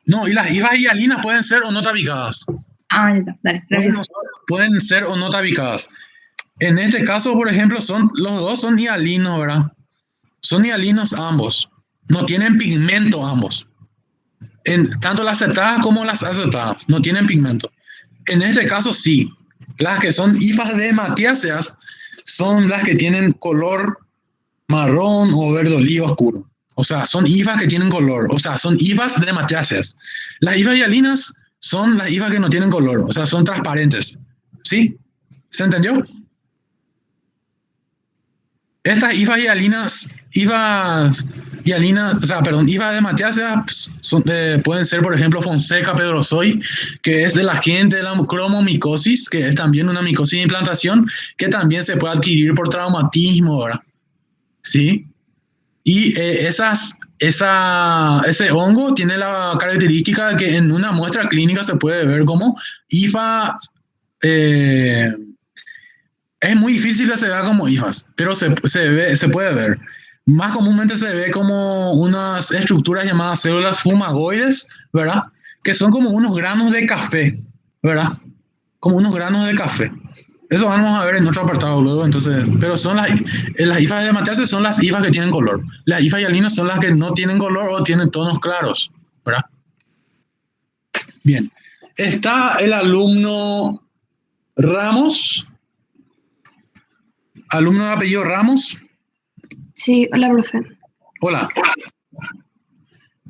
No, y las hifas hialinas pueden ser o no tabicadas. Ah, ya está, dale, gracias. Pueden ser o no tabicadas. En este caso, por ejemplo, los dos son hialinos, ¿verdad? Son hialinos ambos. No tienen pigmento ambos. Tanto las septadas como las aceptadas no tienen pigmento. En este caso sí. Las que son hifas de matiáceas son las que tienen color marrón o verde oliva oscuro. O sea, son hifas que tienen color. O sea, son hifas de matiáceas. Las hifas hialinas son las hifas que no tienen color. O sea, son transparentes. ¿Sí? ¿Se entendió? Estas hifas de matiáceas pueden ser, por ejemplo, Fonseca pedrosoy, que es del agente de la cromomicosis, que es también una micosis de implantación, que también se puede adquirir por traumatismo, ¿verdad? ¿Sí? Y ese hongo tiene la característica de que en una muestra clínica se puede ver como hifas. Es muy difícil que se vea como hifas, pero se puede ver. Más comúnmente se ve como unas estructuras llamadas células fumagoides, ¿verdad? Que son como unos granos de café, ¿verdad? Como unos granos de café. Eso vamos a ver en otro apartado luego, entonces. Pero son las hifas de matiáceas son las hifas que tienen color. Las hifas hialinas son las que no tienen color o tienen tonos claros, ¿verdad? Bien. Está el alumno Ramos. ¿Alumno de apellido Ramos? Sí, hola, profe. Hola.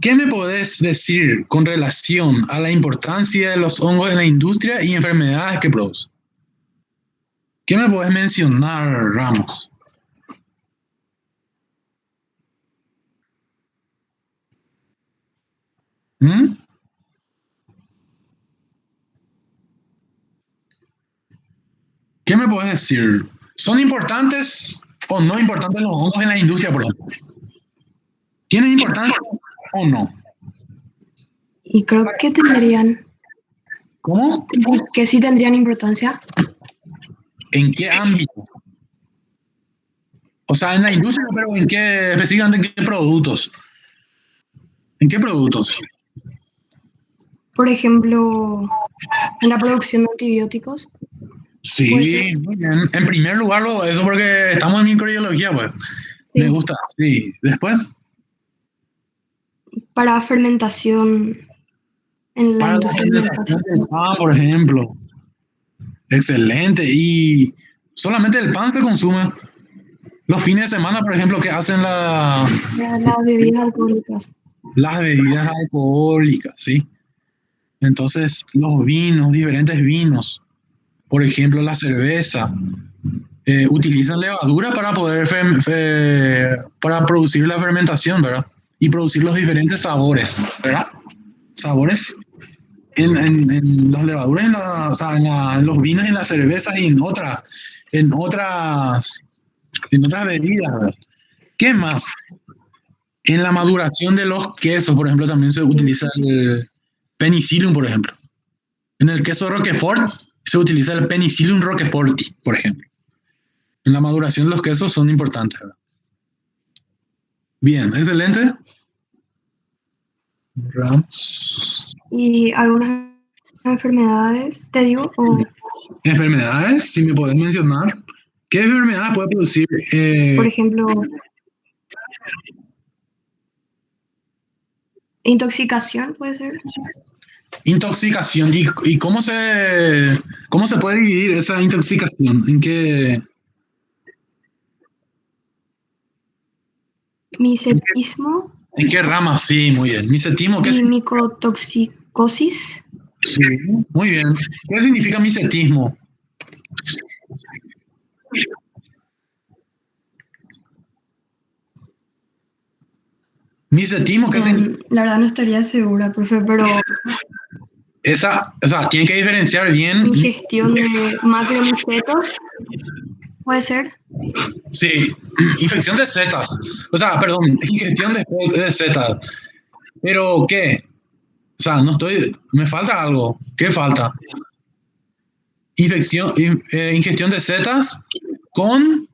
¿Qué me podés decir con relación a la importancia de los hongos en la industria y enfermedades que producen? ¿Qué me podés mencionar, Ramos? ¿Qué me podés decir? ¿Son importantes o no importantes los hongos en la industria, por ejemplo? ¿Tienen importancia o no? Y creo que tendrían, ¿Cómo? que sí tendrían importancia. ¿En qué ámbito? O sea, en la industria, pero ¿en qué, específicamente en qué productos? ¿En qué productos? Por ejemplo, en la producción de antibióticos. Sí, Pues, muy bien. En primer lugar, eso porque estamos en microbiología, pues. Sí. Me gusta, sí. Después, Para fermentación en la para la industria fermentación alimentaria. del pan, por ejemplo. Excelente. Y solamente el pan se consume. Los fines de semana, por ejemplo, que hacen Las bebidas alcohólicas. las bebidas alcohólicas, ¿sí? Entonces, los vinos, diferentes vinos, por ejemplo, la cerveza, utilizan levadura para poder para producir la fermentación, ¿verdad? Y producir los diferentes sabores, ¿verdad? Sabores en las levaduras, o sea, en los vinos, en las cervezas y en otras bebidas, ¿verdad? ¿Qué más? En la maduración de los quesos, por ejemplo, también se utiliza el penicillium, por ejemplo. En el queso Roquefort se utiliza el Penicillium roqueforti, por ejemplo. En la maduración los quesos son importantes, ¿verdad? Bien, excelente. Ramos. Y algunas enfermedades, te digo, o Enfermedades, si me podés mencionar. ¿Qué enfermedades puede producir? por ejemplo, intoxicación, puede ser. Intoxicación. ¿Y cómo se puede dividir esa intoxicación? ¿En qué? Micetismo ¿En qué rama? Sí, muy bien. Micetismo, ¿qué y significa? micotoxicosis. Sí, muy bien. ¿Qué significa micetismo? Micetismo, ¿qué significa? La verdad no estaría segura, profe, pero O sea, tienen que diferenciar bien. ingestión de macromicetos, puede ser. Sí, infección de setas. O sea, perdón, ingestión de setas. ¿Pero qué? O sea, me falta algo. ¿Qué falta? Ingestión de setas con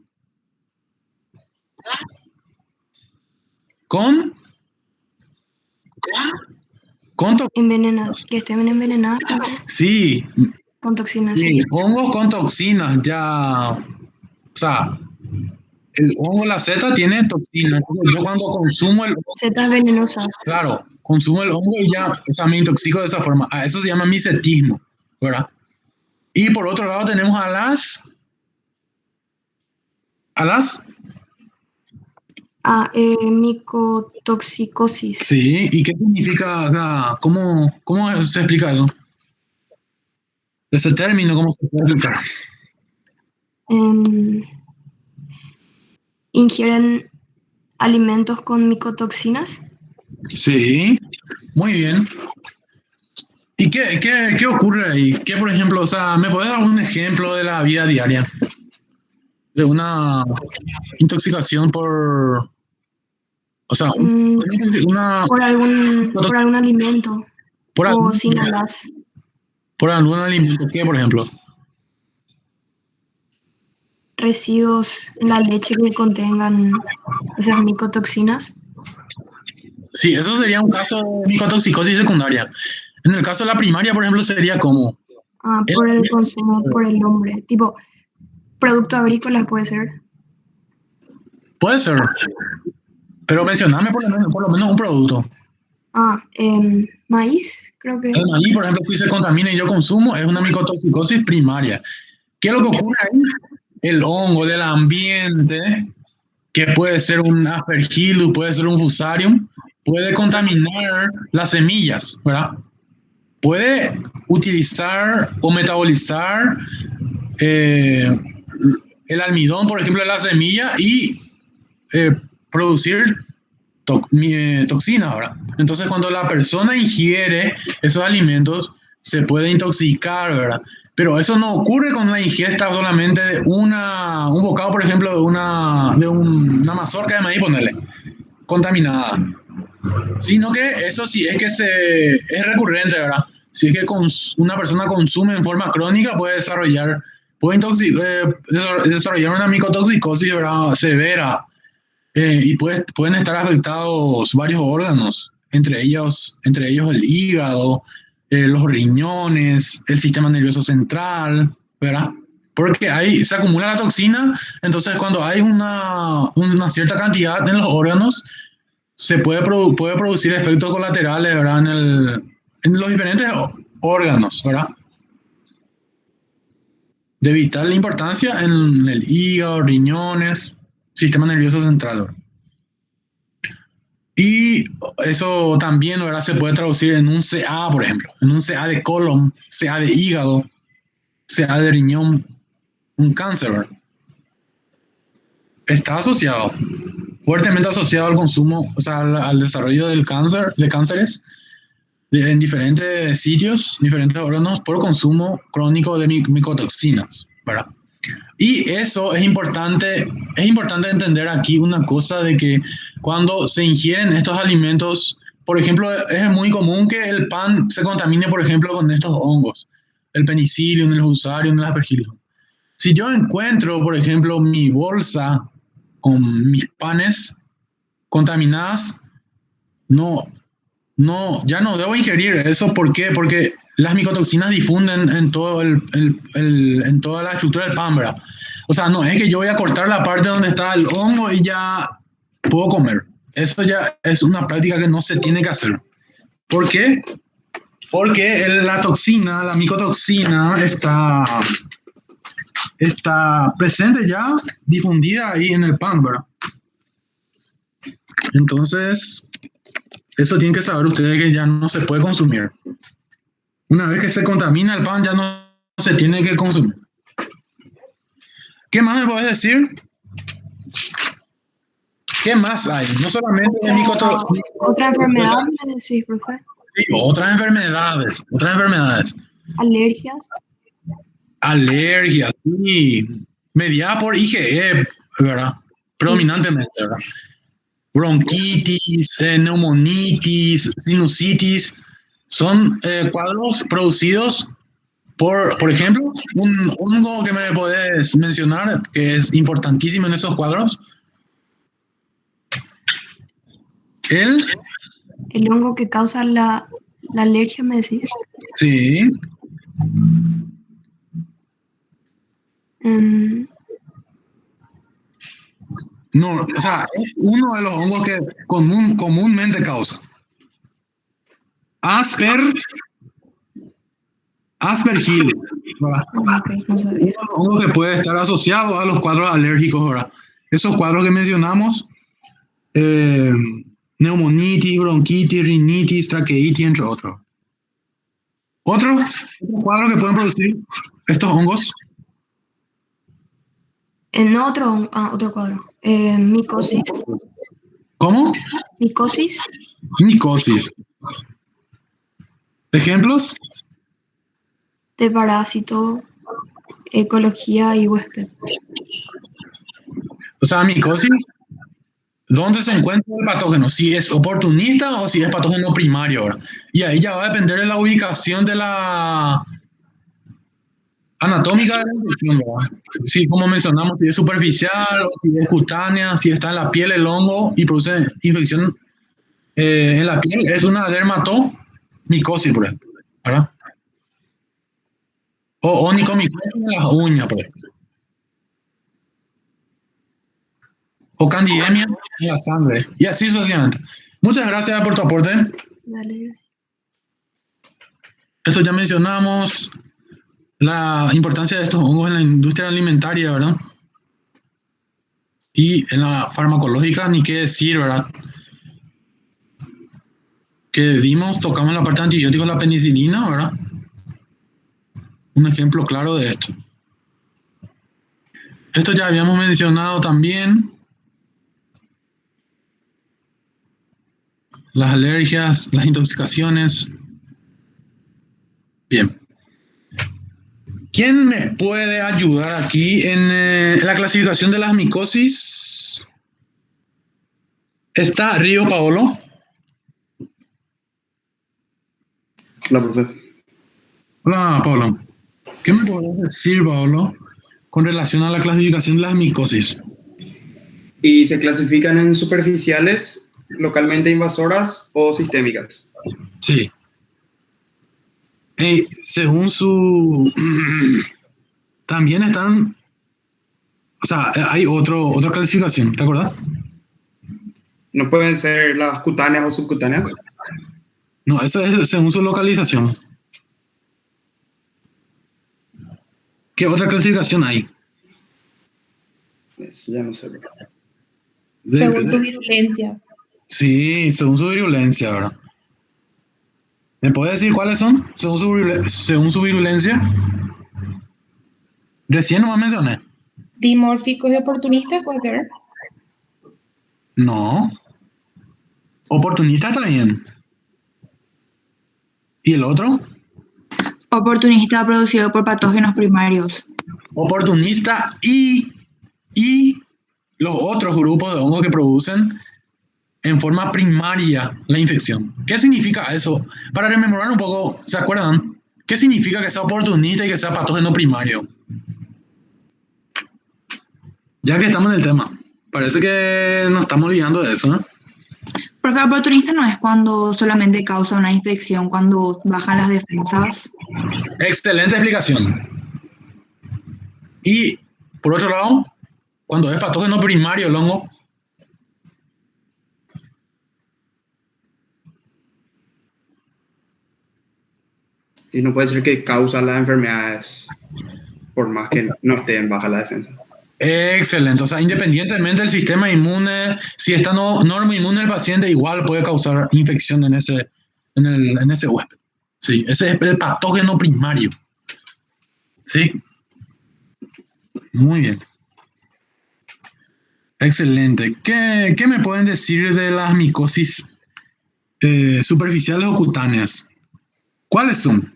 Envenenadas, que estén envenenadas sí, con toxinas. sí, hongos con toxinas, ya. O sea, el hongo, la seta, tiene toxinas. Yo cuando consumo el hongo, Setas venenosas. claro, consumo el hongo y ya, o sea, me intoxico de esa forma. A eso se llama micetismo, ¿verdad? Y por otro lado tenemos a las, Micotoxicosis. sí, ¿y qué significa? O sea, ¿cómo se explica eso? Ese término, ¿cómo se puede explicar? Ingieren alimentos con micotoxinas. Sí, muy bien. ¿Y qué ocurre ahí? ¿Qué, por ejemplo, o sea, me puedes dar un ejemplo de la vida diaria? De una intoxicación por, o sea, una, Por algún alimento por o algún, sin alas. por algún alimento, ¿qué, por ejemplo? Residuos en la leche que contengan esas micotoxinas. Sí, eso sería un caso de micotoxicosis secundaria. En el caso de la primaria, por ejemplo, sería como, Por el consumo por el hombre. Tipo, productos agrícolas puede ser. puede ser, pero mencioname por lo menos un producto. Maíz, creo que. El maíz, por ejemplo, si se contamina y yo consumo, es una micotoxicosis primaria. ¿Qué es lo que ocurre ahí? El hongo del ambiente, que puede ser un aspergillus, puede ser un fusarium, puede contaminar las semillas, ¿verdad? Puede utilizar o metabolizar el almidón, por ejemplo, de la semilla y producir toxinas, ¿verdad? Entonces, cuando la persona ingiere esos alimentos, se puede intoxicar, ¿verdad? Pero eso no ocurre con la ingesta solamente de un bocado, por ejemplo, de una mazorca de maíz, ponerle, contaminada. Sino que eso sí es que es recurrente, ¿verdad? Si es que una persona consume en forma crónica, puede desarrollar una micotoxicosis, ¿verdad? Severa. Y pueden estar afectados varios órganos, entre ellos el hígado, los riñones, el sistema nervioso central, ¿verdad? Porque ahí se acumula la toxina, entonces cuando hay una cierta cantidad en los órganos, se puede producir efectos colaterales, ¿verdad? En los diferentes órganos, ¿verdad? De vital importancia en el hígado, riñones, sistema nervioso central, ¿verdad? Y eso también, ¿verdad? Se puede traducir en un CA, por ejemplo, en un CA de colon, CA de hígado, CA de riñón, un cáncer, ¿verdad? Está asociado, fuertemente asociado al consumo, o sea, al desarrollo de cánceres en diferentes sitios, diferentes órganos, por consumo crónico de micotoxinas, ¿verdad? Y eso es importante entender aquí una cosa de que cuando se ingieren estos alimentos, por ejemplo, es muy común que el pan se contamine, por ejemplo, con estos hongos, el penicillium, el fusarium, el aspergillus. Si yo encuentro, por ejemplo, mi bolsa con mis panes contaminadas, ya no debo ingerir eso. ¿Por qué? Porque las micotoxinas difunden en en toda la estructura del pan, ¿verdad? O sea, no es que yo voy a cortar la parte donde está el hongo y ya puedo comer. Eso ya es una práctica que no se tiene que hacer. ¿Por qué? Porque la micotoxina está presente ya, difundida ahí en el pan, ¿verdad? Entonces, eso tienen que saber ustedes, que ya no se puede consumir. Una vez que se contamina el pan, ya no se tiene que consumir. ¿Qué más me puedes decir? ¿Qué más hay? No solamente de micotoxina. ¿Otra enfermedad me decís, profe? Sí, otras enfermedades. Alergias, sí. Mediada por IgE, ¿verdad? Predominantemente, ¿verdad? Bronquitis, neumonitis, sinusitis, son cuadros producidos por ejemplo, un hongo que me puedes mencionar que es importantísimo en esos cuadros. El hongo que causa la alergia, me decís. Sí. No, o sea, es uno de los hongos que comúnmente causa. Aspergillus, ¿verdad? Ok, no sabía. Un hongo que puede estar asociado a los cuadros alérgicos, ¿verdad? Esos cuadros que mencionamos, neumonitis, bronquitis, rinitis, traqueitis, entre otros. Otro cuadro que pueden producir estos hongos, En otro cuadro. Micosis. ¿cómo? Micosis. Micosis. ¿Ejemplos? De parásito, ecología y huésped. O sea, micosis, ¿dónde se encuentra el patógeno? Si es oportunista o si es patógeno primario, ¿verdad? Y ahí ya va a depender de la ubicación de la anatómica de la infección, ¿verdad? Sí, como mencionamos, si es superficial o si es cutánea, si está en la piel el hongo y produce infección en la piel, es una dermatomicosis, por ejemplo, ¿verdad? O onicomicosis en las uñas, por ejemplo. O candidemia en la sangre, y así sucesivamente. Muchas gracias por tu aporte. Dale, gracias. Esto ya mencionamos la importancia de estos hongos en la industria alimentaria, ¿verdad? Y en la farmacológica, ni qué decir, ¿verdad? Que tocamos la parte de antibióticos, la penicilina, ¿verdad? Un ejemplo claro de esto. Esto ya habíamos mencionado también. Las alergias, las intoxicaciones. Bien. ¿Quién me puede ayudar aquí en la clasificación de las micosis? Está Río Paolo. Hola, profe. Hola, Paolo. ¿Qué me podrías decir, Paolo, con relación a la clasificación de las micosis? ¿Y se clasifican en superficiales, localmente invasoras o sistémicas? Sí. Según su... También están... O sea, hay otra clasificación, ¿te acuerdas? ¿No pueden ser las cutáneas o subcutáneas? No, eso es según su localización. ¿Qué otra clasificación hay? Eso ya no sé. Según su virulencia. Sí, según su virulencia, ¿verdad? ¿Me puede decir cuáles son? Según su virulencia. Recién no me mencioné. Dimórficos y oportunistas, puede ser. No. Oportunista está bien. ¿Y el otro? Oportunista producido por patógenos primarios. Oportunista y los otros grupos de hongos que producen en forma primaria la infección. ¿Qué significa eso? Para rememorar un poco, ¿se acuerdan? ¿Qué significa que sea oportunista y que sea patógeno primario? Ya que estamos en el tema, parece que nos estamos olvidando de eso, ¿no? Porque oportunista no es cuando solamente causa una infección, cuando bajan las defensas. Excelente explicación. Y, por otro lado, cuando es patógeno primario el hongo, Y no puede ser que causa las enfermedades por más que no estén baja la defensa. excelente. O sea, independientemente del sistema inmune, si está norma inmune del paciente, igual puede causar infección en ese huésped. Sí, ese es el patógeno primario. Sí. Muy bien. Excelente. ¿Qué me pueden decir de las micosis superficiales o cutáneas? ¿Cuáles son?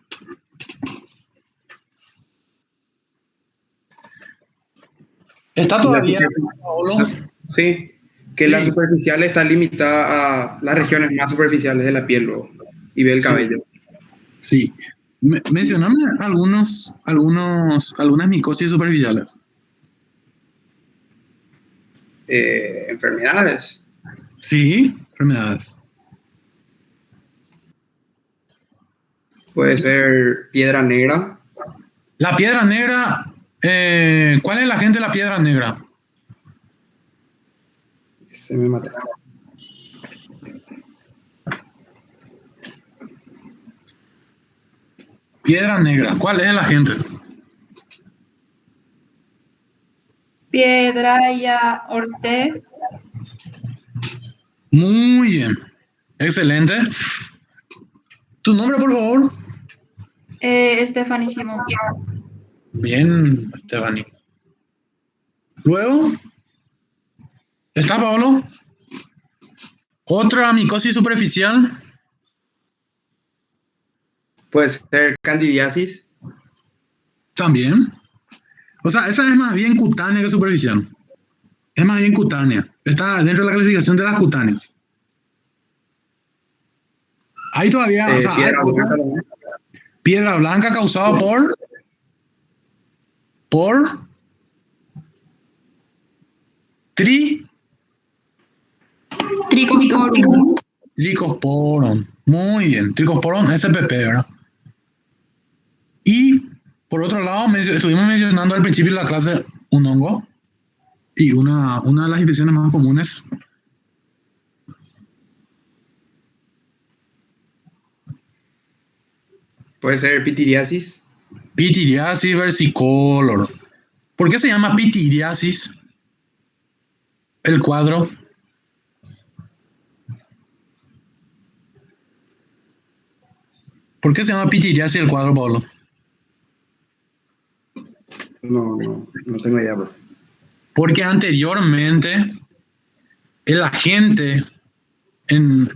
¿Está todavía, Paolo? Sí, que la superficial está limitada a las regiones más superficiales de la piel luego, y ve el cabello. Sí. Mencioname algunas micosis superficiales. Enfermedades. Sí, enfermedades. Puede ser piedra negra. La piedra negra, ¿cuál es el agente de la piedra negra? Se me mata. Piedra Negra. ¿Cuál es el agente? Piedrahia orte. Muy bien. Excelente. ¿Tu nombre, por favor? Stephanie Simón. Bien, Stephanie. Luego, ¿está Pablo? Otra micosis superficial. Puede ser candidiasis. También. O sea, esa es más bien cutánea que superficial. Es más bien cutánea. Está dentro de la clasificación de las cutáneas. Hay todavía, o sea, hay Piedra blanca también. piedra blanca causada por Tricosporum. tricosporum. Muy bien, tricosporum SPP, ¿verdad? Y por otro lado, estuvimos mencionando al principio de la clase un hongo y una de las infecciones más comunes. Puede ser pitiriasis. Pitiriasis versicolor. ¿Por qué se llama pitiriasis el cuadro? ¿Por qué se llama pitiriasis el cuadro, Pablo? No tengo idea, bro. Porque anteriormente el agente,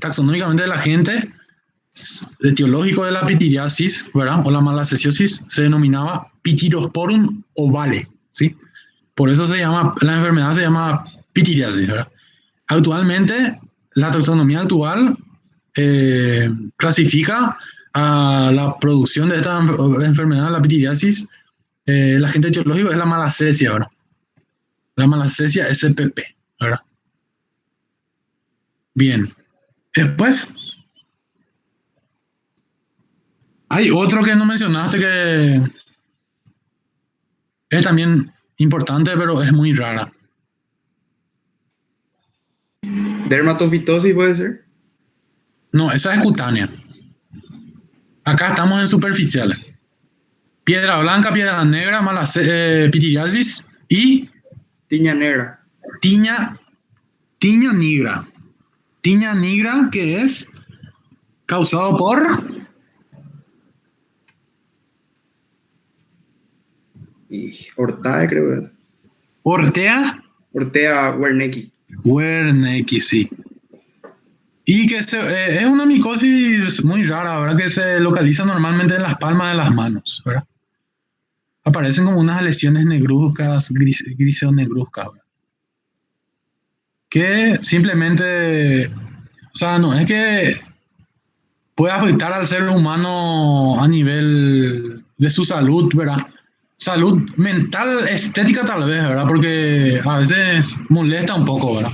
taxonómicamente el agente etiológico de la pitiriasis, ¿verdad? O la malacesiosis se denominaba Pityrosporum ovale, ¿sí? Por eso la enfermedad se llama pitiriasis, ¿verdad? Actualmente, la taxonomía actual clasifica a la producción de esta enfermedad, la pitiriasis, el agente etiológico es la malacesia, ¿verdad? La malacesia SPP, ¿verdad? Bien. Después, hay otro que no mencionaste que es también importante, pero es muy rara. Dermatofitosis puede ser. No, esa es cutánea. Acá estamos en superficiales. Piedra blanca, piedra negra, pitiriasis y Tiña negra. tiña negra. Tiña negra que es causado por Y Ortae, creo que es. Ortea Ortea Wernicke. Wernicke, sí. Y que es una micosis muy rara, ¿verdad? Que se localiza normalmente en las palmas de las manos, ¿verdad? Aparecen como unas lesiones negruzcas, grisonegruzcas, ¿verdad? Que simplemente, o sea, no es que puede afectar al ser humano a nivel de su salud, ¿verdad? Salud mental, estética tal vez, ¿verdad? Porque a veces molesta un poco, ¿verdad?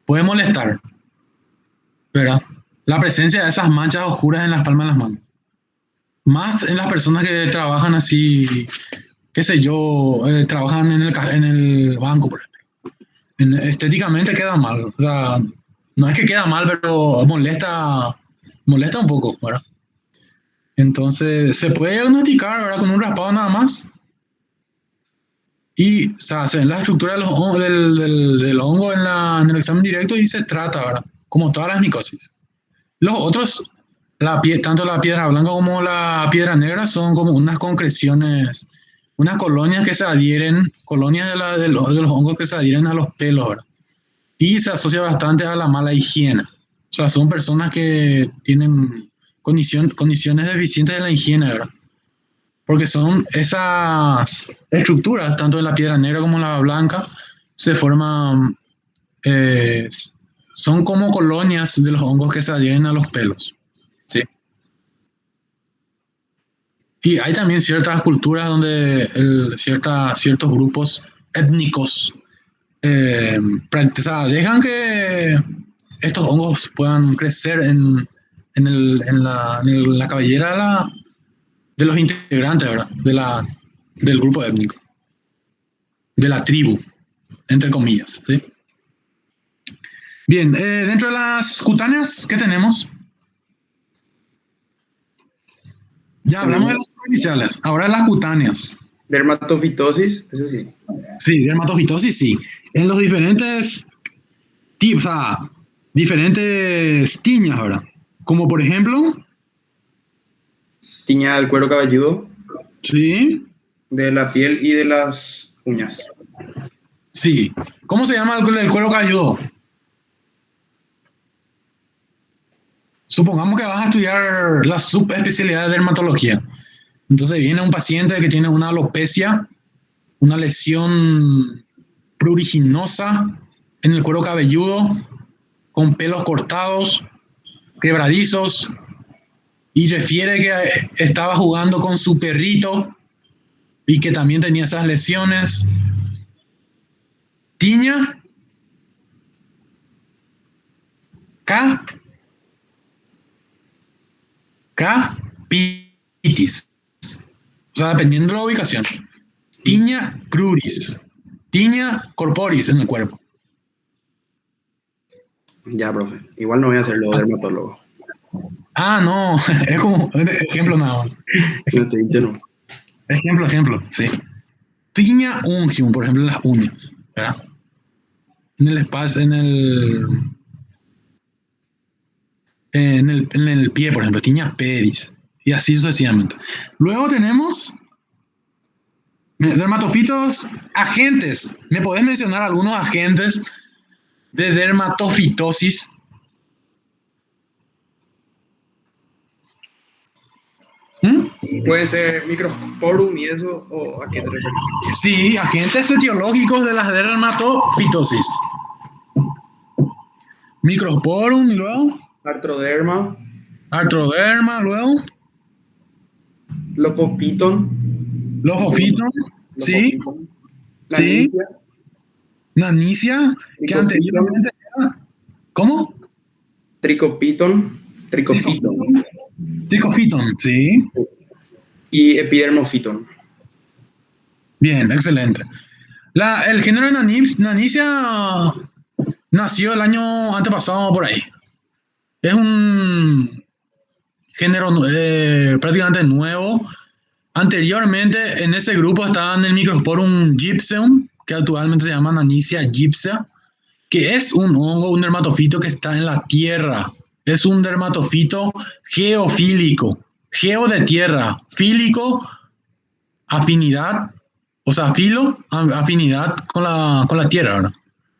Puede molestar, ¿verdad? La presencia de esas manchas oscuras en las palmas de las manos. Más en las personas que trabajan así, qué sé yo, trabajan en el banco, por ejemplo. Estéticamente queda mal. O sea, no es que queda mal, pero molesta un poco, ¿verdad? Entonces, se puede diagnosticar, ¿verdad? Con un raspado nada más. Y, o sea, se ven la estructura del hongo en el examen directo y se trata, ¿verdad? Como todas las micosis. Los otros, tanto la piedra blanca como la piedra negra, son como unas concreciones, unas colonias que se adhieren, colonias de los hongos que se adhieren a los pelos, ¿verdad? Y se asocia bastante a la mala higiene. O sea, son personas que tienen condiciones deficientes de la higiene, ¿verdad? Porque son esas estructuras, tanto de la piedra negra como la blanca, se forman, son como colonias de los hongos que se adhieren a los pelos, ¿sí? Y hay también ciertas culturas donde ciertos grupos étnicos dejan que estos hongos puedan crecer en la cabellera de los integrantes, ¿verdad? Del grupo étnico, de la tribu, entre comillas, ¿sí? Bien, dentro de las cutáneas, ¿qué tenemos? Ya hablamos de las superficiales, ahora las cutáneas. Dermatofitosis, ese sí. Sí, dermatofitosis, sí. En los diferentes tipos, o sea, diferentes tiñas, ¿verdad? Como por ejemplo, Tiña del cuero cabelludo, sí, de la piel y de las uñas. sí. ¿Cómo se llama el cuero cabelludo? Supongamos que vas a estudiar la subespecialidad de dermatología. Entonces viene un paciente que tiene una alopecia, una lesión pruriginosa en el cuero cabelludo, con pelos cortados, quebradizos, y refiere que estaba jugando con su perrito y que también tenía esas lesiones. Tiña, capitis. O sea, dependiendo de la ubicación. Tiña cruris. Tiña corporis en el cuerpo. Ya, profe. Igual no voy a hacerlo dermatólogo. Ah, no. Es como ejemplo nada más. No te he dicho, no. Ejemplo, sí. Tiña ungium, por ejemplo, en las uñas, ¿verdad? En el espacio, en el pie, por ejemplo, tiña pedis. Y así sucesivamente. Luego tenemos dermatofitos agentes. ¿Me podés mencionar algunos agentes de dermatofitosis? Pueden ser microsporum y eso, ¿o a qué te refieres? Sí, agentes etiológicos de las dermatofitosis. Microsporum y luego Artroderma, luego Lofopiton, lofofiton, sí, sí, Nanicia, nanicia, que anteriormente era, ¿cómo? Tricofiton, Tricofiton, sí. y Epidermofiton. Bien, excelente. El género de Nanicia nació el año antepasado por ahí. Es un género prácticamente nuevo. Anteriormente en ese grupo estaban el Microsporum gypsum, que actualmente se llama Nanicia gypsea, que es un hongo, un dermatofito que está en la tierra. Es un dermatofito geofílico. Geo de tierra, fílico, afinidad, o sea, afinidad con la tierra, ¿verdad?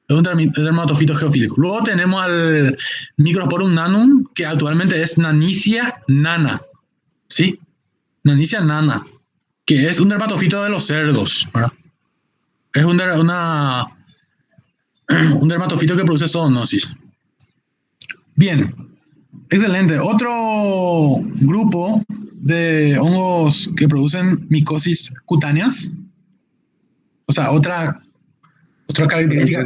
Es un dermatofito geofílico. Luego tenemos al Microsporum nanum, que actualmente es Nanicia nana. ¿Sí? Nanicia nana, que es un dermatofito de los cerdos, ¿verdad? Es un dermatofito que produce zoonosis. Bien, excelente. Otro grupo de hongos que producen micosis cutáneas, o sea, otra característica,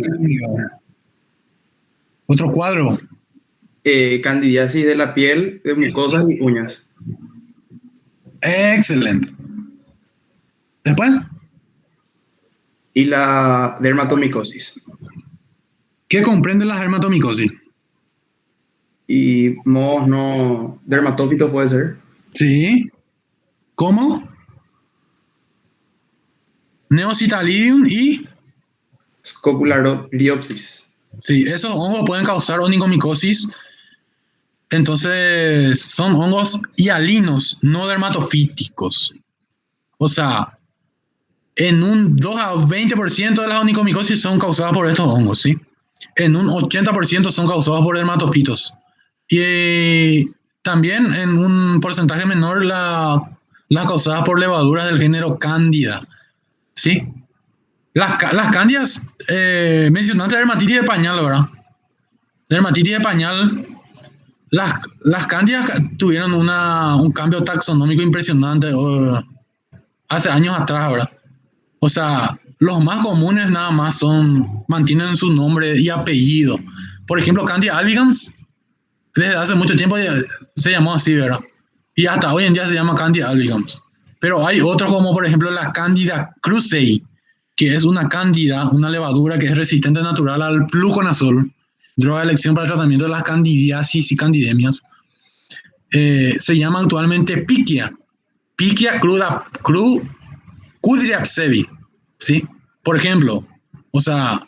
otro cuadro. Candidiasis de la piel, de mucosas y uñas. Excelente. Después, Y la dermatomicosis. ¿qué comprende la dermatomicosis? Y mohos no dermatófitos puede ser. Sí. ¿Cómo? Neocitalidium y... Scopulariosis. Sí, esos hongos pueden causar onicomicosis. Entonces, son hongos hialinos, no dermatofíticos. O sea, en un 2 a 20% de las onicomicosis son causadas por estos hongos, ¿sí? En un 80% son causados por dermatofitos. Y también en un porcentaje menor las causadas por levaduras del género Cándida, ¿sí? Las cándidas, mencionaste dermatitis de pañal, ¿verdad? Dermatitis de pañal, las cándidas tuvieron un cambio taxonómico impresionante hace años atrás, ¿verdad? O sea, los más comunes nada más mantienen su nombre y apellido. Por ejemplo, Candida albicans, desde hace mucho tiempo se llamó así, ¿verdad? Y hasta hoy en día se llama Candida albicans. Pero hay otros como por ejemplo la Candida krusei, que es una cándida, una levadura que es resistente natural al fluconazol, droga de elección para el tratamiento de las candidiasis y candidemias. Se llama actualmente Pichia, Piquia Kudryavtsevi, ¿sí? Por ejemplo, o sea,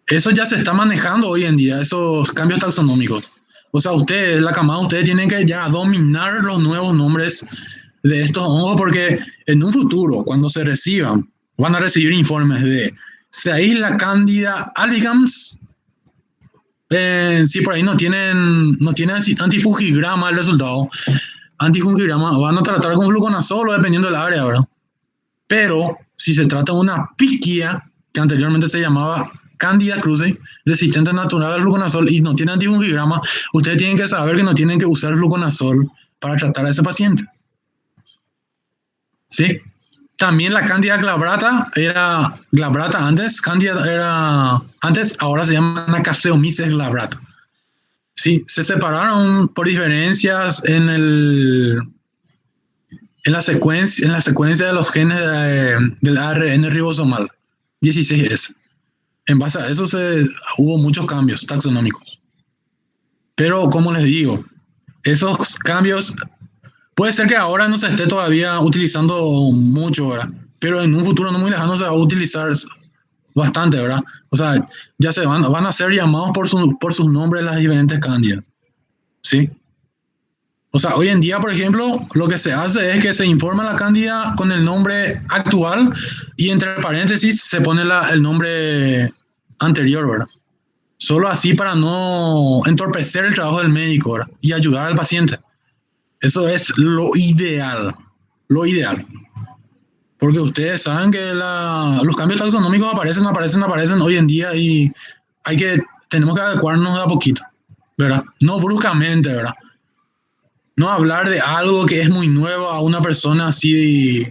eso ya se está manejando hoy en día, esos cambios taxonómicos. O sea, ustedes, la camada, ustedes tienen que ya dominar los nuevos nombres de estos hongos porque en un futuro, cuando se reciban, van a recibir informes de Seaisla Candida albicans. Si por ahí no tienen antifungigrama el resultado, antifungigrama van a tratar con fluconazol dependiendo del área, ¿verdad? Pero si se trata de una piquia, que anteriormente se llamaba Candida cruzi, resistente natural al fluconazol y no tiene antifungigrama, ustedes tienen que saber que no tienen que usar fluconazol para tratar a ese paciente. ¿Sí? También la Candida glabrata era glabrata antes, Candida era antes, ahora se llama Acaseomyces glabrata. Sí, se separaron por diferencias en la secuencia de los genes del ARN ribosomal 16S. En base a eso hubo muchos cambios taxonómicos. Pero, como les digo, esos cambios puede ser que ahora no se esté todavía utilizando mucho, ¿verdad? Pero en un futuro no muy lejano se va a utilizar bastante, ¿verdad? O sea, ya van a ser llamados por sus nombres las diferentes cándidas. ¿Sí? O sea, hoy en día, por ejemplo, lo que se hace es que se informa la cándida con el nombre actual y entre paréntesis se pone el nombre anterior, ¿verdad? Solo así para no entorpecer el trabajo del médico, ¿verdad? Y ayudar al paciente. Eso es lo ideal. Lo ideal. Porque ustedes saben que los cambios taxonómicos aparecen hoy en día y tenemos que adecuarnos de a poquito, ¿verdad? No bruscamente, ¿verdad? No hablar de algo que es muy nuevo a una persona así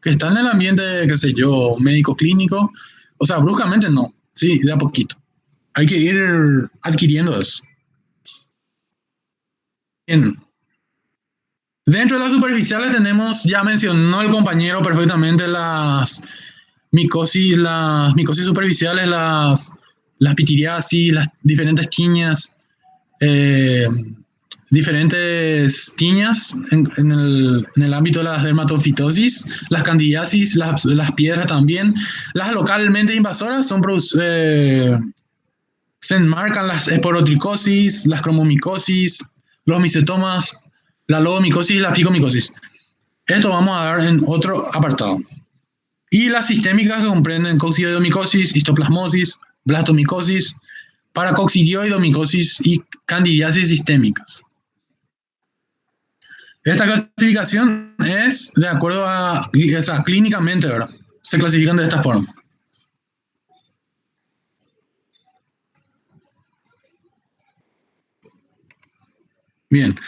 que está en el ambiente, qué sé yo, médico clínico. O sea, bruscamente no, sí, de a poquito. Hay que ir adquiriendo eso. Bien. Dentro de las superficiales tenemos, ya mencionó el compañero perfectamente las micosis superficiales, las pitiriasis, las diferentes tiñas, diferentes tiñas en el ámbito de la dermatofitosis, las candidiasis, las piedras también. Las localmente invasoras se enmarcan las esporotricosis, las cromomicosis, los micetomas, la lobomicosis y la ficomicosis. Esto vamos a dar en otro apartado. Y las sistémicas que comprenden coccidioidomicosis, histoplasmosis, blastomicosis, paracoccidioidomicosis y candidiasis sistémicas. Esta clasificación es de acuerdo clínicamente, ¿verdad? Se clasifican de esta forma. Bien.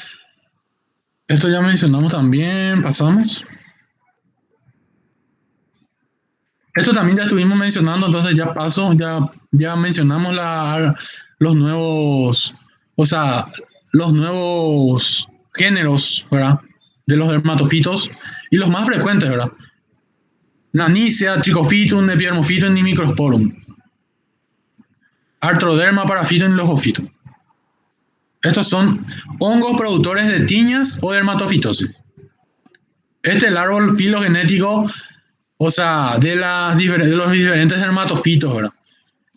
Esto ya mencionamos también, pasamos. Esto también ya estuvimos mencionando, entonces ya paso, ya mencionamos los nuevos géneros, ¿verdad? De los dermatofitos y los más frecuentes, ¿verdad? Nanicea, Trichophytum, Epidermophytum y Microsporum. Arthroderma, Paraphytum y Logophytum. Estos son hongos productores de tiñas o dermatofitosis. Este es el árbol filogenético, o sea, de los diferentes dermatofitos, ¿verdad?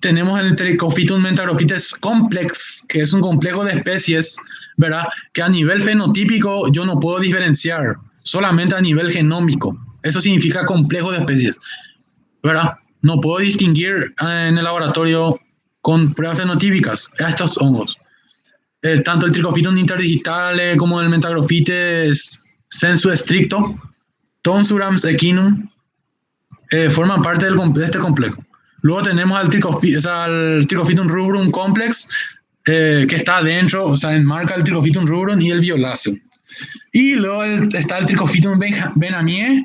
Tenemos el Trichophytum mentagrophytes complex, que es un complejo de especies, ¿verdad? Que a nivel fenotípico yo no puedo diferenciar, solamente a nivel genómico. Eso significa complejo de especies, ¿verdad? No puedo distinguir en el laboratorio con pruebas fenotípicas a estos hongos. Tanto el Trichophytum interdigitale como el Mentagrophytes sensu stricto, Tonsurams equinum, forman parte de este complejo. Luego tenemos al Trichophytum rubrum complex, que está adentro, o sea, enmarca el Trichophytum rubrum y el violáceo. Y luego está el Trichophytum benamie,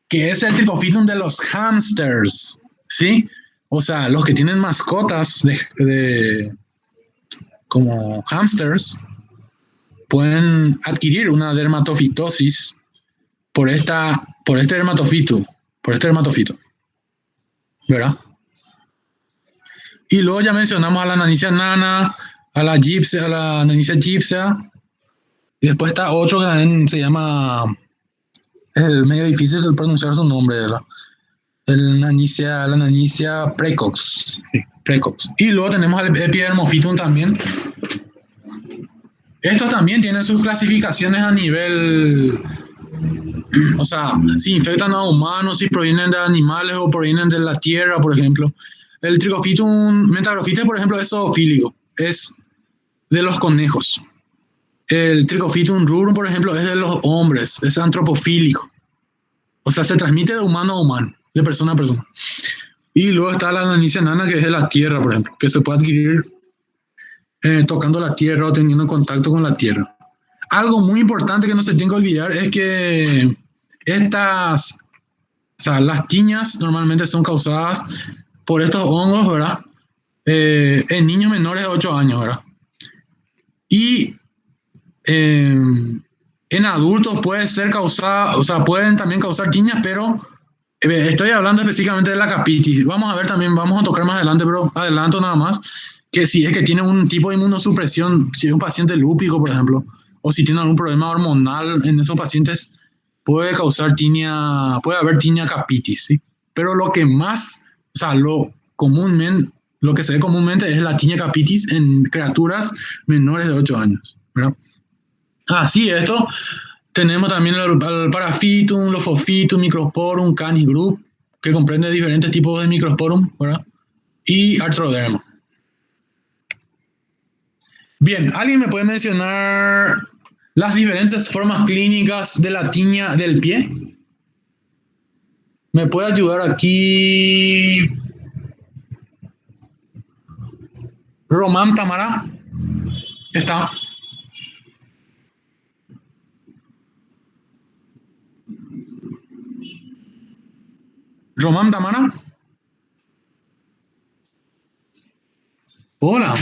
que es el Trichophytum de los hamsters, ¿sí? O sea, los que tienen mascotas como hamsters pueden adquirir una dermatofitosis por este dermatofito, ¿verdad? Y luego ya mencionamos a la Nanicea nana, a la Nanicea gypsea, y después está otro que también se llama Es medio difícil de pronunciar su nombre, ¿verdad? La Nanicia precox. Sí, precox. Y luego tenemos el Epidermophytum también. Estos también tienen sus clasificaciones a nivel, o sea, si infectan a humanos, si provienen de animales o provienen de la tierra, por ejemplo. El Trichophytum Metagrophytes, por ejemplo, es zoofílico, es de los conejos. El Trichophytum rubrum, por ejemplo, es de los hombres, es antropofílico. O sea, se transmite de humano a humano, de persona a persona. Y luego está la Nanicia nana, que es de la tierra, por ejemplo, que se puede adquirir tocando la tierra o teniendo contacto con la tierra. Algo muy importante que no se tiene que olvidar es que estas, o sea, las tiñas normalmente son causadas por estos hongos, ¿verdad? En niños menores de 8 años, ¿verdad? Y en adultos puede ser causada, o sea, pueden también causar tiñas, pero estoy hablando específicamente de la capitis. Vamos a ver también, vamos a tocar más adelante, pero adelanto nada más, que si es que tiene un tipo de inmunosupresión, si es un paciente lúpico, por ejemplo, o si tiene algún problema hormonal en esos pacientes, puede causar tiña, puede haber tiña capitis, ¿sí? Pero lo que más, o sea, lo que se ve comúnmente es la tiña capitis en criaturas menores de 8 años, ¿verdad? Sí, esto tenemos también el Paraphytum, Lophophhytum, Microsporum, Canis group, que comprende diferentes tipos de Microsporum, ¿verdad? Y Arthroderma. Bien, ¿alguien me puede mencionar las diferentes formas clínicas de la tiña del pie? ¿Me puede ayudar aquí Román Tamara? ¿Está? Román Tamara. Hola.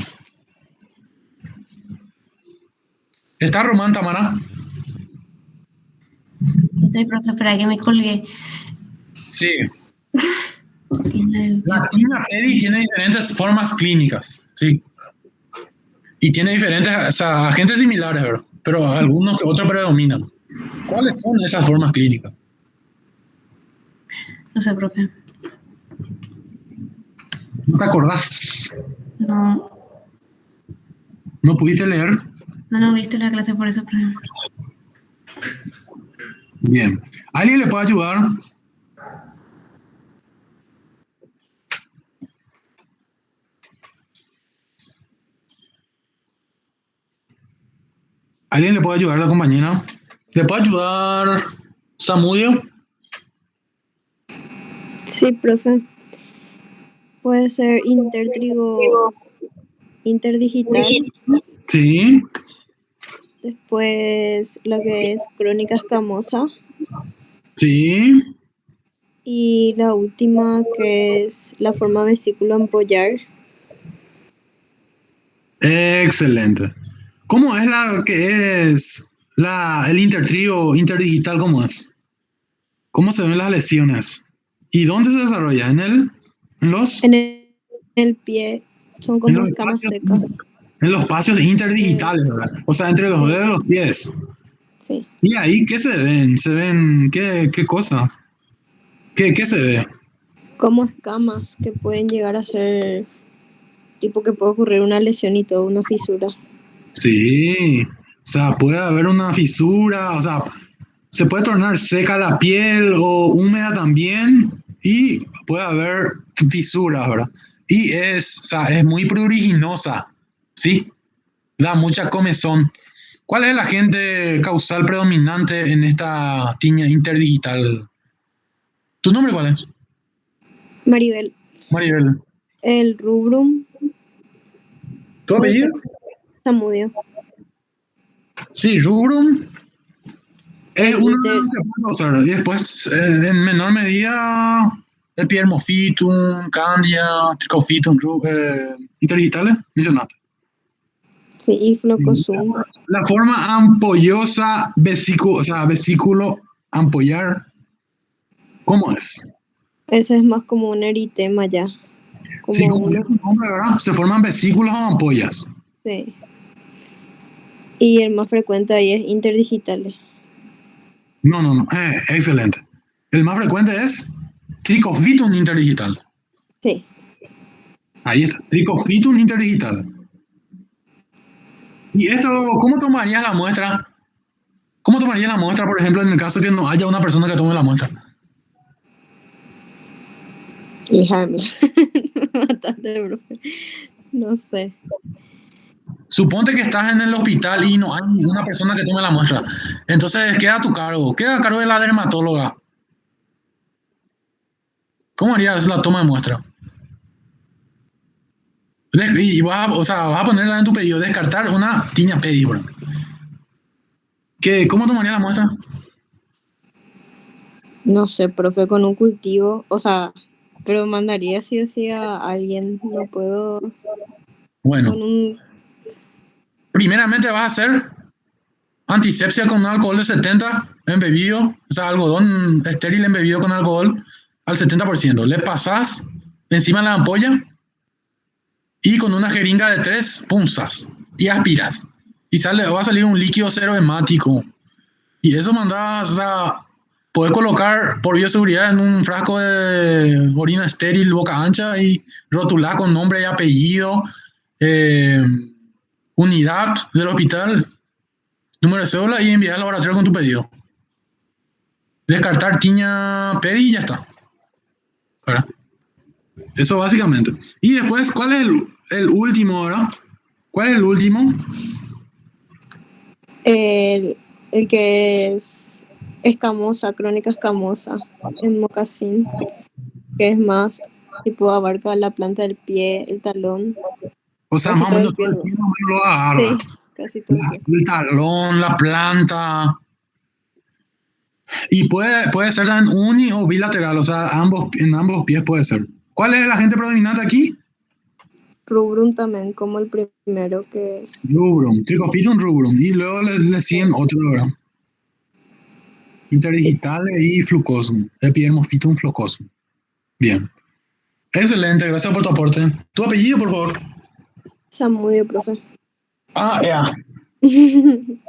¿Está Román Tamara? Estoy, profe, espera que me colgué. Sí. La tiña pedi tiene diferentes formas clínicas, sí. Y tiene diferentes, o sea, agentes similares, ¿verdad? Pero algunos que otros predominan. ¿Cuáles son esas formas clínicas? No sé, profe. ¿No te acordás? No. ¿No pudiste leer? No viste la clase por eso, profe. Bien. ¿Alguien le puede ayudar? ¿Alguien le puede ayudar a la compañera? ¿Le puede ayudar Samudio? Sí, profe. Puede ser interdigital. Sí. Después lo que es crónica escamosa. Sí. Y la última que es la forma vesículo ampollar. Excelente. ¿Cómo es el intertrío interdigital? ¿Cómo es? ¿Cómo se ven las lesiones? ¿Y dónde se desarrolla? En el pie. Son como escamas secas. En los espacios interdigitales, ¿verdad? O sea, entre los dedos de los pies. Sí. ¿Y ahí qué se ven? ¿Se ven qué cosas? ¿Qué se ve? Como escamas que pueden llegar a ser tipo que puede ocurrir una lesión y todo, una fisura. Sí, o sea, puede haber una fisura, o sea, se puede tornar seca la piel o húmeda también y puede haber fisuras, ¿verdad? Y o sea, es muy pruriginosa, ¿sí? Da mucha comezón. ¿Cuál es el agente causal predominante en esta tiña interdigital? ¿Tu nombre cuál es? Maribel. Maribel. El rubrum. ¿Tu apellido? Samudio. Sí, rubrum es uno de los que puede causar. Y después, en menor medida, Epidermophytum, Candia, Trichophytum, interdigitales, mencionaste. Sí, y Flocosum. La forma ampollosa, vesículo ampollar, ¿cómo es? Ese es más como un eritema ya. Sí, como dice el nombre, ¿verdad? Se forman vesículos o ampollas. Sí. Y el más frecuente ahí es interdigitales. No. Excelente. El más frecuente es Trichofitum interdigital. Sí. Ahí está, Trichofitum interdigital. ¿Y esto, cómo tomarías la muestra? ¿Cómo tomarías la muestra, por ejemplo, en el caso que no haya una persona que tome la muestra? Hija mía. Mataste, profe. No sé. Suponte que estás en el hospital y no hay ninguna persona que tome la muestra. Entonces, queda a tu cargo. Queda a cargo de la dermatóloga. ¿Cómo harías la toma de muestra? Y vas a ponerla en tu pedido, descartar una tiña pedi, bro. ¿Cómo tomaría la muestra? No sé, profe, con un cultivo. O sea, pero mandaría sí o sí a alguien. No puedo. Bueno, Con un. primeramente vas a hacer antisepsia con un alcohol de 70 embebido, o sea, algodón estéril embebido con alcohol al 70%. Le pasas encima de la ampolla y con una jeringa de 3 punzas y aspiras. Y va a salir un líquido cero hemático. Y eso mandás, o sea, podés colocar por bioseguridad en un frasco de orina estéril boca ancha y rotular con nombre y apellido, unidad del hospital, número de cédula y enviar al laboratorio con tu pedido. Descartar tiña pedi y ya está. ¿Verdad? Eso básicamente. Y después, ¿cuál es el último, verdad? ¿Cuál es el último? El que es escamosa, crónica escamosa, en mocasín, que es más, tipo abarca la planta del pie, el talón, O sea, casi más o todo menos el pie. todo el pie lo agarra. Sí, casi todo el pie. El talón, la planta. Y puede ser tan uni o bilateral, o sea, en ambos pies puede ser. ¿Cuál es el agente predominante aquí? Rubrum también, como el primero que... Rubrum, Trichofitum rubrum. Y luego le siguen otro, ¿verdad? Interdigitales y flucosum. Epidermophytum flocosum. Bien. Excelente, gracias por tu aporte. ¿Tu apellido, por favor? Samudio, profe. Ah, ya.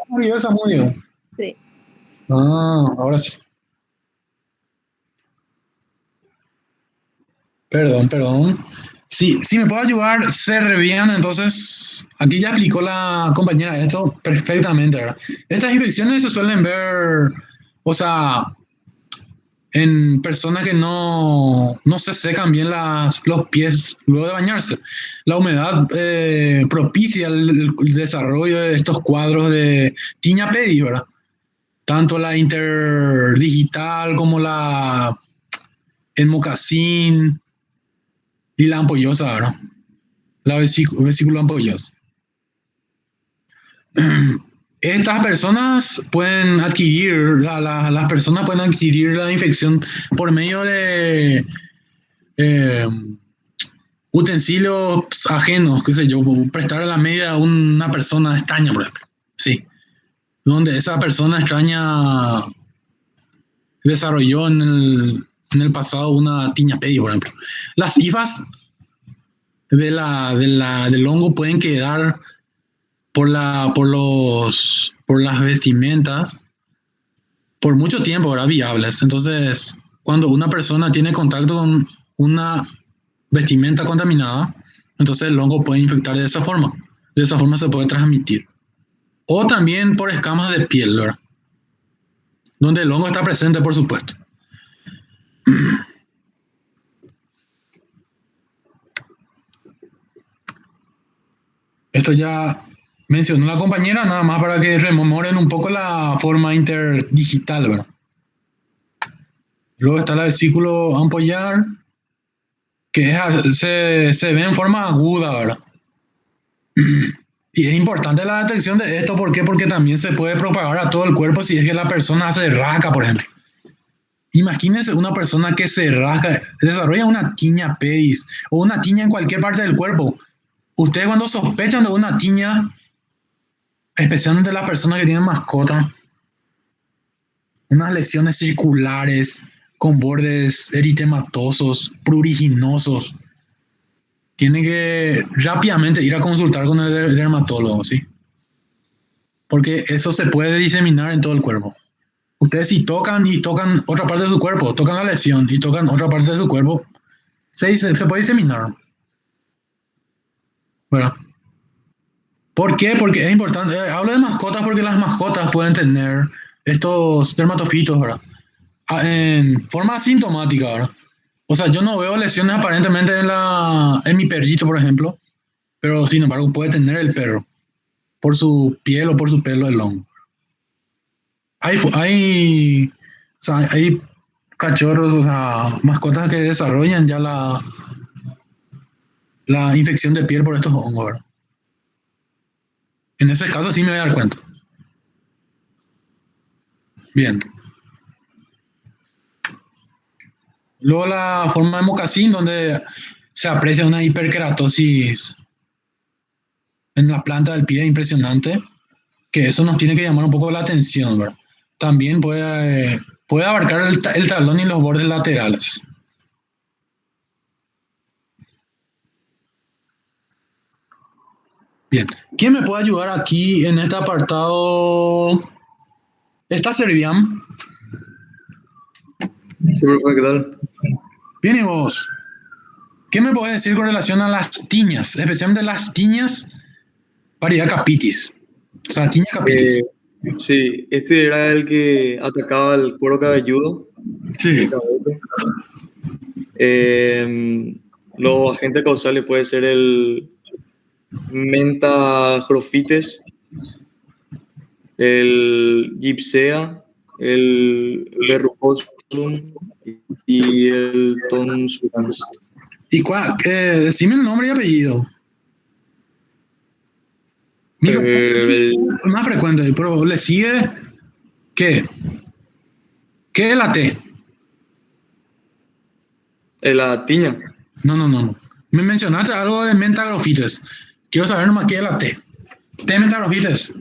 Maribel Samudio. Sí. Ah, ahora sí. Perdón. Sí, si me puede ayudar, se revían, entonces, aquí ya explicó la compañera esto perfectamente, ¿verdad? Estas infecciones se suelen ver, o sea, en personas que no se secan bien los pies luego de bañarse. La humedad propicia el desarrollo de estos cuadros de tiña pedi, ¿verdad? Tanto la interdigital como el mocasín y la ampollosa, ¿verdad? La vesícula ampollosa. Estas personas pueden adquirir, las personas pueden adquirir la infección por medio de utensilios ajenos, qué sé yo, prestar a la media a una persona extraña, por ejemplo. Sí. Donde esa persona extraña desarrolló en el pasado una tiña pedi, por ejemplo. Las hifas del hongo pueden quedar por las vestimentas por mucho tiempo, ¿verdad? Viables. Entonces, cuando una persona tiene contacto con una vestimenta contaminada, entonces el hongo puede infectar de esa forma. De esa forma se puede transmitir. O también por escamas de piel, ¿verdad? Donde el hongo está presente, por supuesto. Esto ya mencionó la compañera, nada más para que rememoren un poco la forma interdigital, ¿verdad? Luego está la vesículo ampollar, que se ve en forma aguda, ¿verdad? Y es importante la detección de esto, ¿por qué? Porque también se puede propagar a todo el cuerpo si es que la persona se rasca, por ejemplo. Imagínense una persona que se rasca, desarrolla una tiña pedis o una tiña en cualquier parte del cuerpo. Ustedes cuando sospechan de una tiña, especialmente las personas que tienen mascota, unas lesiones circulares con bordes eritematosos, pruriginosos, tienen que rápidamente ir a consultar con el dermatólogo, ¿sí? Porque eso se puede diseminar en todo el cuerpo. Ustedes si tocan y tocan otra parte de su cuerpo, tocan la lesión y tocan otra parte de su cuerpo, se puede diseminar. ¿Verdad? ¿Por qué? Porque es importante. Hablo de mascotas porque las mascotas pueden tener estos dermatofitos, ¿verdad? En forma asintomática, ¿verdad? O sea, yo no veo lesiones aparentemente en mi perrito, por ejemplo, pero sin embargo puede tener el perro por su piel o por su pelo del hongo. Hay cachorros, o sea, mascotas que desarrollan ya la infección de piel por estos hongos, ¿verdad? En ese caso sí me voy a dar cuenta. Bien. Luego la forma de mocasín, donde se aprecia una hiperkeratosis en la planta del pie impresionante, que eso nos tiene que llamar un poco la atención, ¿verdad? También puede abarcar el talón y los bordes laterales. Bien. ¿Quién me puede ayudar aquí en este apartado? ¿Está Serviam? Sí, profe, ¿qué tal? Bien, ¿y vos? ¿Qué me podés decir con relación a las tiñas? Especialmente las tiñas variedad capitis. O sea, tiña capitis. Sí, este era el que atacaba el cuero cabelludo. Sí. Los agentes causales puede ser el Mentagrophites, el Gipsea, el Verrucosum y el Tonsudans. ¿Y cuál? Decime el nombre y apellido. Más frecuente, pero le sigue ¿qué? ¿Qué es la T? La tiña. No. Me mencionaste algo de Mentagrophites. Quiero saber nomás qué es la T. T Mentagrophites.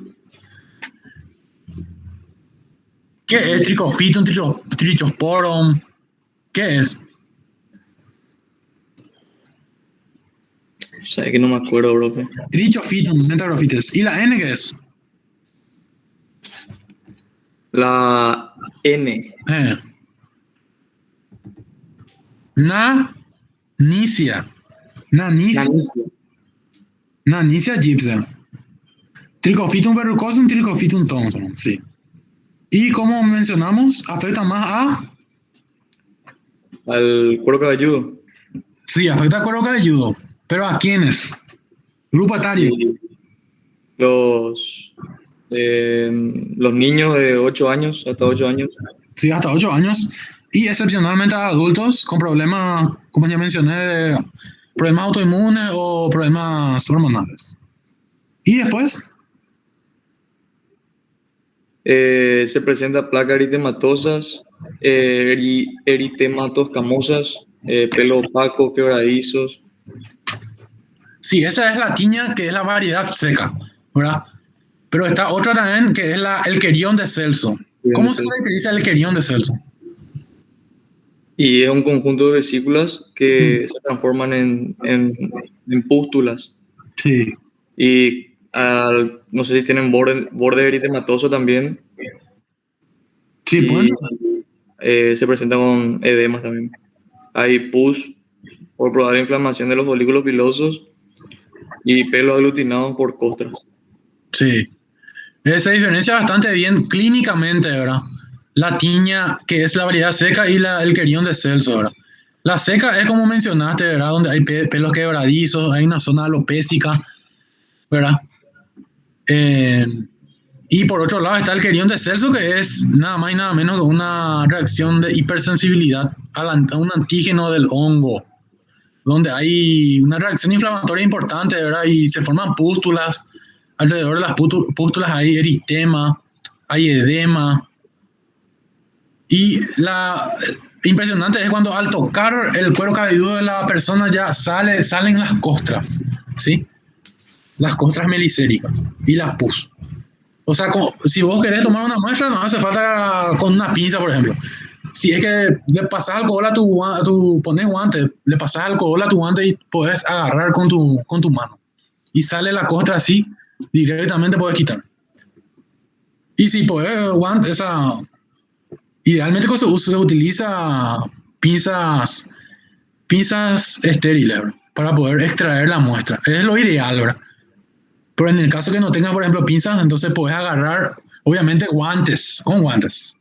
¿Qué es Trichophyton, Trichosporum? ¿Qué es? O sea, que no me acuerdo, profe. Trichophyton, Mentagrophites. ¿Y la N qué es? La N. Nanicia gypsea. Trichophyton verrucosum, Trichophyton thomson, sí. Y como mencionamos, afecta más al cuero cabelludo. Sí, afecta al cuero cabelludo. ¿Pero a quiénes? Grupo etario. Los niños de 8 años, hasta 8 años. Sí, hasta 8 años. Y excepcionalmente a adultos con problemas, como ya mencioné, problemas autoinmunes o problemas hormonales. ¿Y después? Se presenta placas eritematosas, eritematos camosas, pelo opaco, quebradizos. Sí, esa es la tiña, que es la variedad seca, ¿verdad? Pero está otra también, que es el querión de Celso. ¿Cómo se caracteriza el querión de Celso? Y es un conjunto de vesículas que se transforman en pústulas. Sí. Y no sé si tienen borde eritematoso también. Sí, y se presenta con edemas también. Hay pus por probable inflamación de los folículos pilosos y pelos aglutinados por costras. Sí. Se diferencia bastante bien clínicamente, ¿verdad? La tiña, que es la variedad seca, y el querión de Celso, ¿verdad? La seca es como mencionaste, ¿verdad? Donde hay pelos quebradizos, hay una zona alopésica, ¿verdad? Y por otro lado está el querión de Celso, que es nada más y nada menos que una reacción de hipersensibilidad a un antígeno del hongo, donde hay una reacción inflamatoria importante, ¿verdad? Y se forman pústulas. Alrededor de las pústulas hay eritema, hay edema. Y impresionante es cuando al tocar el cuero cabelludo de la persona ya salen las costras, ¿sí? Las costras melicéricas y las pus. O sea, si vos querés tomar una muestra, no hace falta con una pinza, por ejemplo. Si es que le pasas alcohol pones guante, le pasas alcohol a tu guante y podés agarrar con tu mano. Y sale la costra así, directamente puedes quitar. Y si podés Idealmente se utiliza pinzas estériles, ¿verdad? Para poder extraer la muestra. Es lo ideal, ¿verdad? Pero en el caso que no tengas, por ejemplo, pinzas, entonces puedes agarrar, obviamente, guantes, con guantes.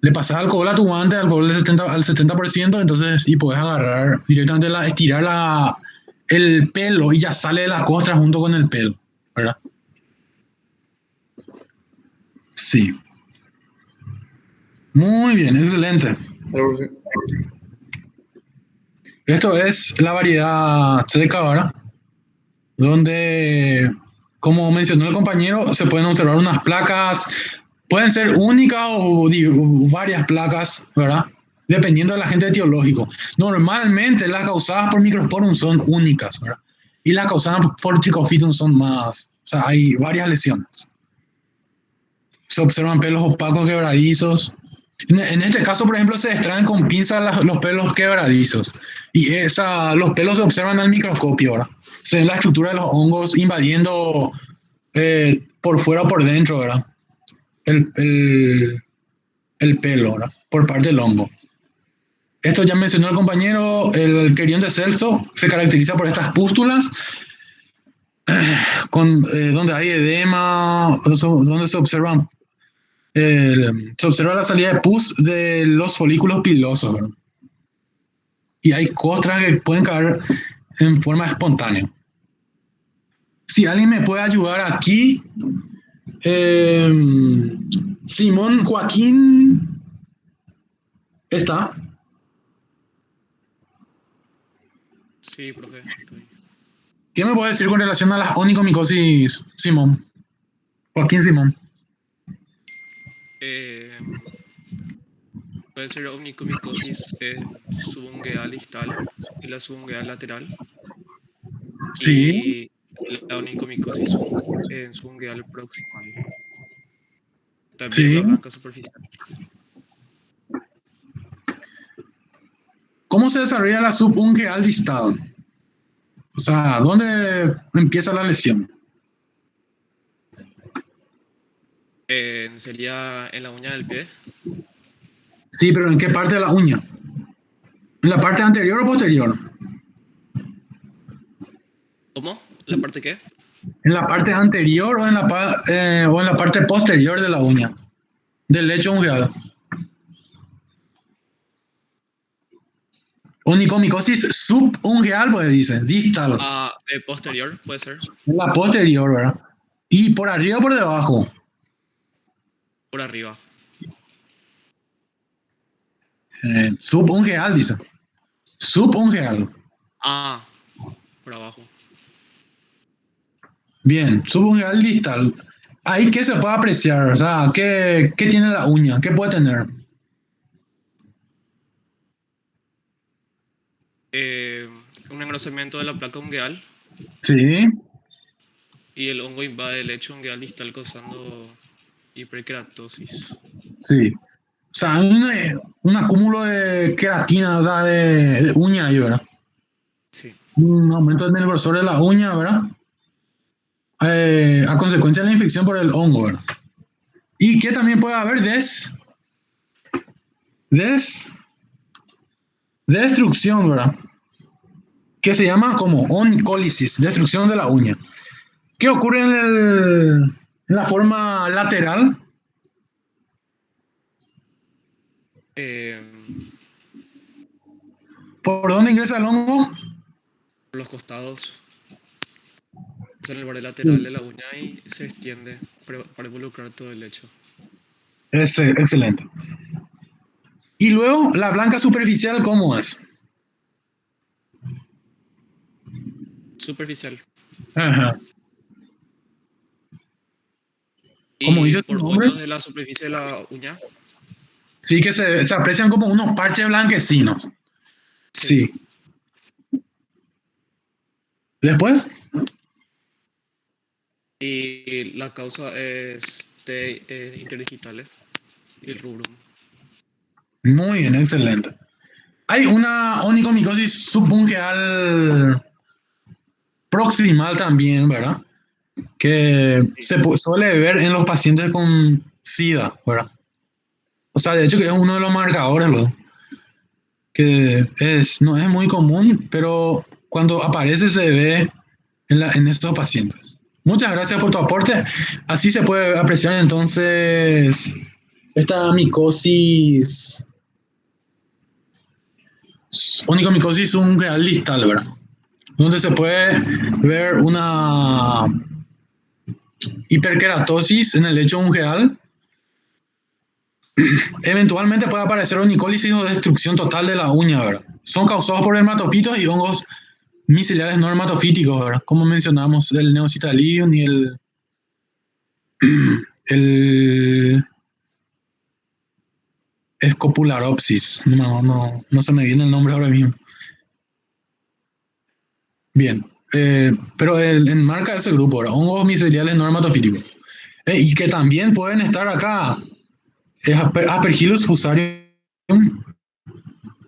Le pasas alcohol a tu guante, alcohol al 70%, entonces, y puedes agarrar directamente, estirar el pelo y ya sale de la costra junto con el pelo, ¿verdad? Sí. Muy bien, excelente. Esto es la variedad seca, ¿verdad? Donde, como mencionó el compañero, se pueden observar unas placas, pueden ser únicas o varias placas, ¿verdad? Dependiendo del agente etiológico. Normalmente las causadas por Microsporum son únicas, ¿verdad? Y las causadas por Trichofitum son más, o sea, hay varias lesiones. Se observan pelos opacos quebradizos. En este caso, por ejemplo, se extraen con pinzas los pelos quebradizos y los pelos se observan al microscopio, ¿verdad? Se ve la estructura de los hongos invadiendo por fuera o por dentro, ¿verdad? El pelo, ¿verdad? Por parte del hongo. Esto ya mencionó el compañero, el querión de Celso se caracteriza por estas pústulas donde hay edema, donde se observa la salida de pus de los folículos pilosos, ¿verdad? Y hay costras que pueden caer en forma espontánea. Si alguien me puede ayudar aquí, Simón Joaquín está. Sí, profe, estoy. ¿Qué me puede decir con relación a las onicomicosis, Simón? Joaquín Simón. Puede ser onicomicosis subungueal distal y la subungueal lateral. Sí. Y la onicomicosis subungueal proximal. También Sí. la blanca superficial. ¿Cómo se desarrolla la subungueal distal? O sea, ¿dónde empieza la lesión? Sería en la uña del pie. Sí, pero ¿en qué parte de la uña? ¿En la parte anterior o posterior? ¿Cómo? ¿La parte qué? ¿En la parte anterior o en la parte posterior de la uña? Del lecho ungueal. Onicomicosis subungueal, pues dicen, distal. Posterior, puede ser. En la posterior, ¿verdad? ¿Y por arriba o por debajo? Por arriba. Subungueal, dice. Subungueal. Por abajo. Bien, subungueal distal. Ahí, ¿qué se puede apreciar? O sea, ¿qué tiene la uña? ¿Qué puede tener? Un engrosamiento de la placa ungueal. Sí. Y el hongo invade el lecho ungueal distal causando hiperkeratosis. Sí. O sea, un acúmulo de queratina, o sea, de uña ahí, ¿verdad? Sí. Un aumento del grosor de la uña, ¿verdad? A consecuencia de la infección por el hongo, ¿verdad? Y que también puede haber destrucción, ¿verdad? Que se llama como onicólisis, destrucción de la uña. ¿Qué ocurre en la forma lateral? ¿Por dónde ingresa el hongo? Por los costados. Es en el borde lateral de la uña y se extiende para involucrar todo el lecho. Excelente. Y luego, la blanca superficial, ¿cómo es? Superficial. Ajá. ¿Cómo dice por hoyos de la superficie de la uña? Sí, que se aprecian como unos parches blanquecinos. Sí. ¿Después? Y la causa es de interdigitales y el rubrum. Muy bien, excelente. Hay una onicomicosis subungueal proximal también, ¿verdad? Que se suele ver en los pacientes con SIDA, ¿verdad? O sea, de hecho que es uno de los marcadores, ¿no? Que no es muy común, pero cuando aparece se ve en estos pacientes. Muchas gracias por tu aporte. Así se puede apreciar entonces esta micosis, onicomicosis ungueal distal, ¿verdad? Donde se puede ver una hiperkeratosis en el lecho ungueal. Eventualmente puede aparecer onicólisis o destrucción total de la uña, ¿verdad? Son causados por dermatofitos y hongos miceliales no dermatofíticos, ¿verdad? Como mencionamos, el Neocitalidium y el Scopularopsis. No se me viene el nombre ahora mismo. Bien, pero enmarca ese grupo, ¿verdad? Hongos miceliales no dermatofíticos. Y que también pueden estar acá. Es Aspergillus fusarium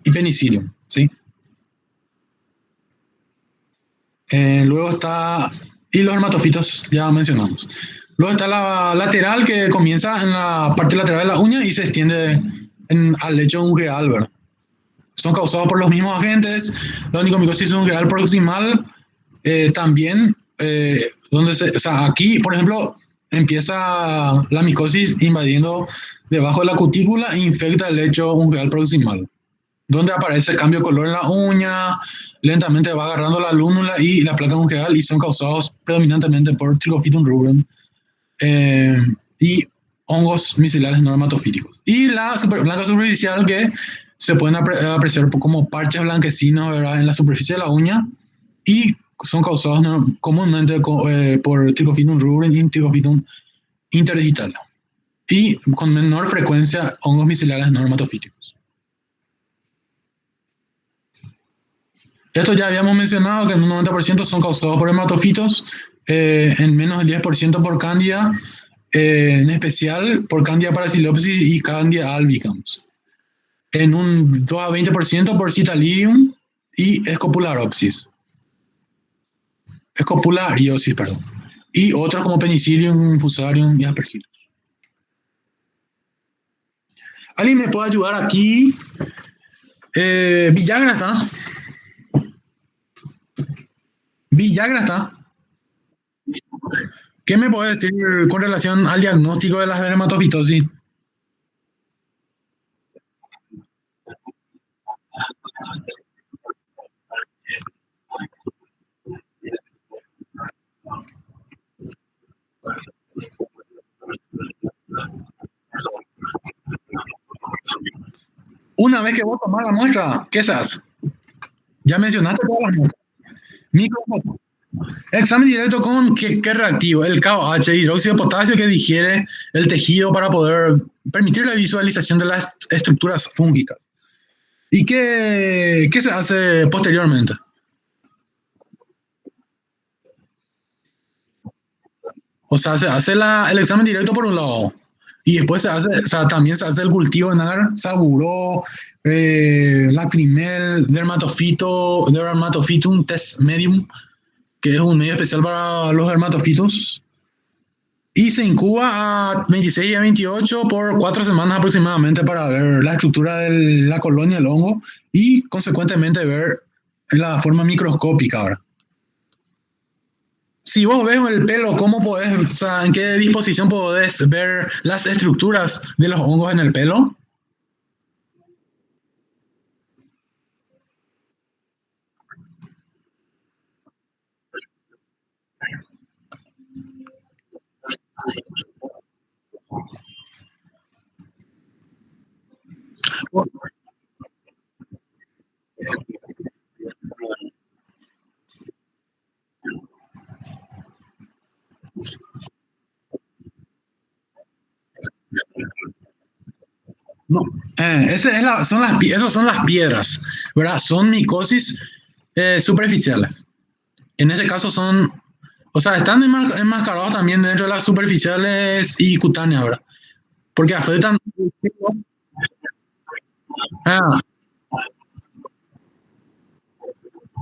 y Penicillium, ¿sí? Luego está, y los hermatofitos, ya mencionamos. Luego está la lateral, que comienza en la parte lateral de la uña y se extiende al lecho ungueal, ¿verdad? Son causados por los mismos agentes. La onicomicosis ungueal proximal también, o sea, aquí, por ejemplo, empieza la micosis invadiendo debajo de la cutícula e infecta el lecho ungueal proximal, donde aparece cambio de color en la uña, lentamente va agarrando la lúnula y la placa ungueal, y son causados predominantemente por Trichophytum rubrum y hongos miceliales no dermatofíticos. Y la blanca superficial, que se pueden apreciar como parches blanquecinos, ¿verdad?, en la superficie de la uña, y son causados comúnmente por Trichophytum rubrum y Trichophytum interdigital, y con menor frecuencia hongos miceliales no dermatofíticos. Esto ya habíamos mencionado que en un 90% son causados por hematofitos, en menos del 10% por Candida, en especial por Candida parasilepsis y Candida albicans. En un 2 a 20% por Citalidium y Scopularopsis. Scopulariosis, perdón. Y otros como Penicillium, Fusarium y Aspergillus. ¿Alguien me puede ayudar aquí? Villagra está. Villagra está. ¿Qué me puede decir con relación al diagnóstico de la dermatofitosis? Una vez que vos tomás la muestra, ¿qué se hace? Ya mencionaste todas las muestras. Microscopio. Examen directo con ¿qué reactivo? El KOH, hidróxido de potasio, que digiere el tejido para poder permitir la visualización de las estructuras fúngicas. ¿Y qué se hace posteriormente? O sea, se hace el examen directo por un lado. Y después también se hace el cultivo en NAR, Saburó, Lacrimel, Dermatophytum test medium, que es un medio especial para los dermatofitos. Y se incuba a 26 y a 28 por 4 semanas aproximadamente para ver la estructura de la colonia del hongo y consecuentemente ver la forma microscópica ahora. Si vos ves el pelo, ¿cómo podés, o sea, en qué disposición podés ver las estructuras de los hongos en el pelo? No, esas son las piedras, ¿verdad? Son micosis superficiales. En este caso son, o sea, están enmascarados también dentro de las superficiales y cutáneas, ¿verdad? Porque afectan.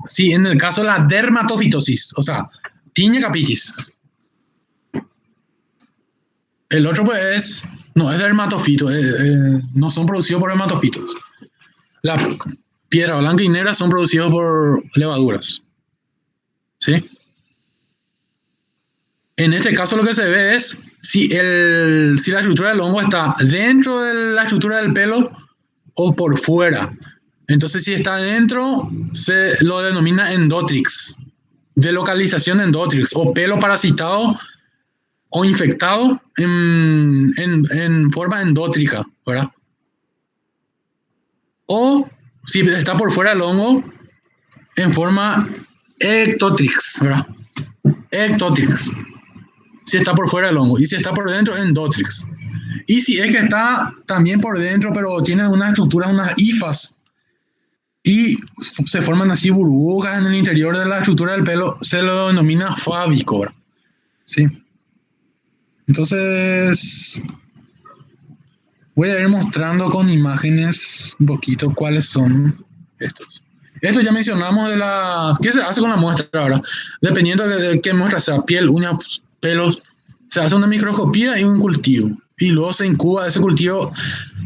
Sí, en el caso de la dermatofitosis, o sea, tinea capitis. El otro pues es No, es dermatofito, no son producidos por dermatofitos. La piedra blanca y negra son producidos por levaduras. ¿Sí? En este caso lo que se ve es si la estructura del hongo está dentro de la estructura del pelo o por fuera. Entonces si está dentro, se lo denomina endotrix, de localización endotrix, o pelo parasitado o infectado en forma endótrica, ¿verdad? O si está por fuera del hongo, en forma ectotrix, ¿verdad? Ectotrix. Si está por fuera del hongo. Y si está por dentro, endotrix. Y si es que está también por dentro, pero tiene unas estructuras, unas hifas, y se forman así burbujas en el interior de la estructura del pelo, se lo denomina fábico, ¿verdad? Sí. Entonces, voy a ir mostrando con imágenes un poquito cuáles son estos. Esto ya mencionamos de las... ¿Qué se hace con la muestra ahora? Dependiendo de qué muestra sea, piel, uñas, pelos, se hace una microscopía y un cultivo. Y luego se incuba ese cultivo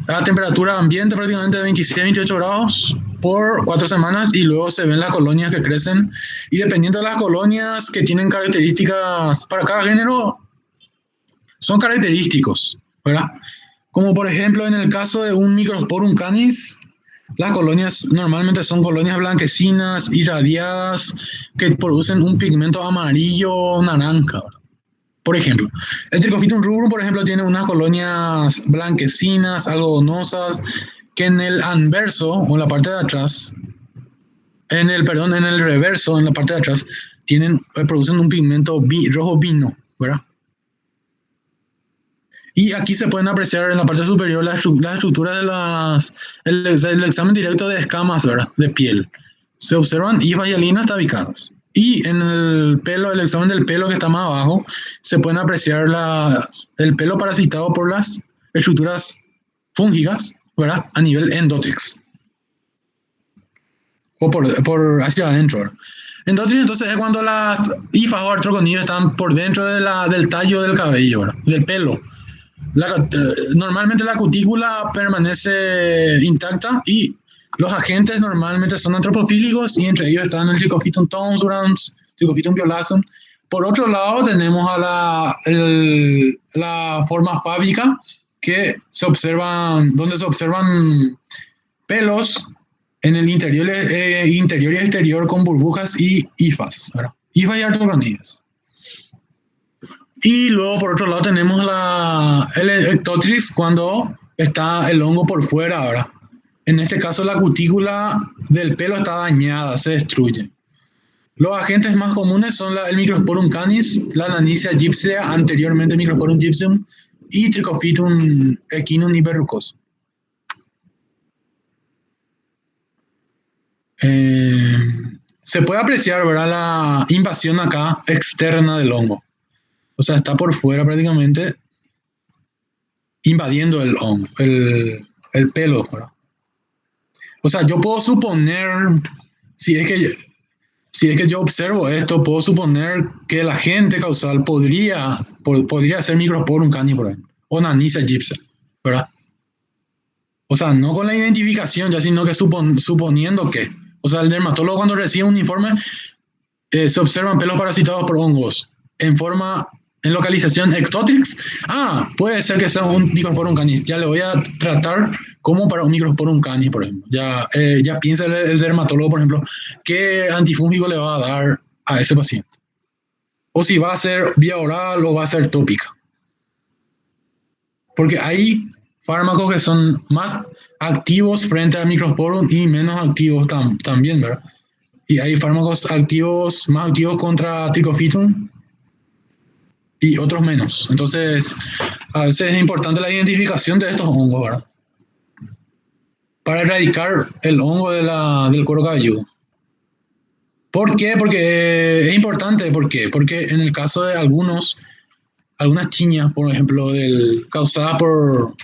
a temperatura ambiente prácticamente de 26-28 grados por 4 semanas y luego se ven las colonias que crecen. Y dependiendo de las colonias que tienen características para cada género, son característicos, ¿verdad? Como por ejemplo en el caso de un Microsporum canis, las colonias normalmente son colonias blanquecinas, irradiadas, que producen un pigmento amarillo o naranja, ¿verdad? Por ejemplo, el Trichophytum rubrum, por ejemplo, tiene unas colonias blanquecinas, algodonosas, que en el anverso, o en la parte de atrás, en el reverso, en la parte de atrás, producen un pigmento rojo vino, ¿verdad? Y aquí se pueden apreciar en la parte superior las estructuras de el examen directo de escamas, ¿verdad? De piel. Se observan hifas y alinas tabicadas. Y en el pelo, el examen del pelo que está más abajo, se pueden apreciar el pelo parasitado por las estructuras fúngicas, ¿verdad? A nivel endotrix. O por hacia adentro, ¿verdad? Endotrix entonces es cuando las hifas o artroconidios están por dentro del tallo del cabello, ¿verdad? Del pelo. Normalmente la cutícula permanece intacta y los agentes normalmente son antropofílicos y entre ellos están el Trichophytum tonsurans, Trichophytum violacum. Por otro lado tenemos a la forma fábica donde se observan pelos en el interior y exterior con burbujas y hifas, ¿verdad? Hifas y artroconidios. Y luego por otro lado tenemos el ectotrix cuando está el hongo por fuera, ¿verdad? En este caso la cutícula del pelo está dañada, se destruye. Los agentes más comunes son el Microsporum canis, la Lanicia gypsea, anteriormente Microsporum gypsum, y Trichophytum equinum y verrucoso. Se puede apreciar, ¿verdad?, la invasión acá externa del hongo. O sea, está por fuera prácticamente invadiendo el hongo, el pelo, ¿verdad? O sea, yo puedo suponer, si es que yo observo esto, puedo suponer que el agente causal podría ser Microsporum canis, por ejemplo, o Lanicia gypsea, ¿verdad? O sea, no con la identificación ya, sino que suponiendo que. O sea, el dermatólogo cuando recibe un informe, se observan pelos parasitados por hongos en localización ectotrix. Puede ser que sea un Microsporum canis. Ya le voy a tratar como para un Microsporum canis, por ejemplo. Ya piensa el dermatólogo, por ejemplo, qué antifúngico le va a dar a ese paciente. O si va a ser vía oral o va a ser tópica. Porque hay fármacos que son más activos frente a Microsporum y menos activos también, ¿verdad? Y hay fármacos más activos contra Trichophytum y otros menos. Entonces, a veces es importante la identificación de estos hongos, ¿verdad? Para erradicar el hongo del cuero cabelludo. ¿Por qué? Porque es importante. ¿Por qué? Porque en el caso de algunas chiñas, por ejemplo, causadas por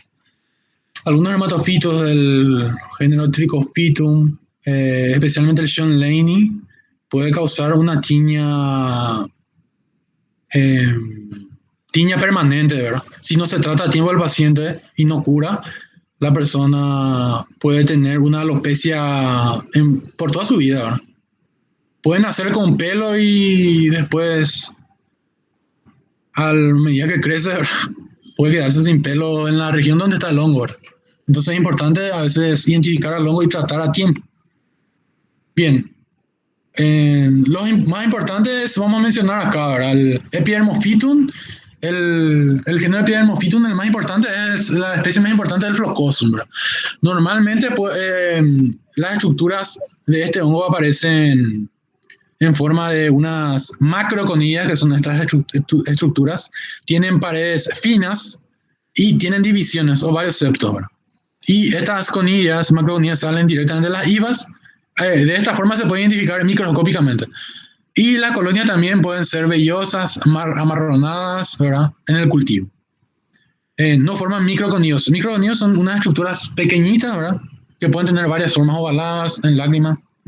algunos dermatofitos del género Trichophytum, especialmente el Sean Laney, puede causar una tiña tiña permanente, ¿verdad? Si no se trata a tiempo del paciente y no cura, la persona puede tener una alopecia por toda su vida, ¿verdad? Pueden nacer con pelo y después, a medida que crece, ¿verdad? Puede quedarse sin pelo en la región donde está el hongo, ¿verdad? Entonces es importante a veces identificar al hongo y tratar a tiempo. Bien. Los más importantes vamos a mencionar acá, ¿verdad? El Epidermophytum, el género Epidermophytum, el más importante es la especie más importante del Flocosum, ¿verdad? Normalmente pues, las estructuras de este hongo aparecen en forma de unas macroconillas, que son estas estructuras, tienen paredes finas y tienen divisiones o varios septos, ¿verdad? Y estas conillas, macroconillas, salen directamente de las hifas. De esta forma se puede identificar microscópicamente. Y las colonias también pueden ser vellosas, amarronadas, ¿verdad? En el cultivo. No forman microconillos. Microconillos son unas estructuras pequeñitas, ¿verdad? Que pueden tener varias formas ovaladas, en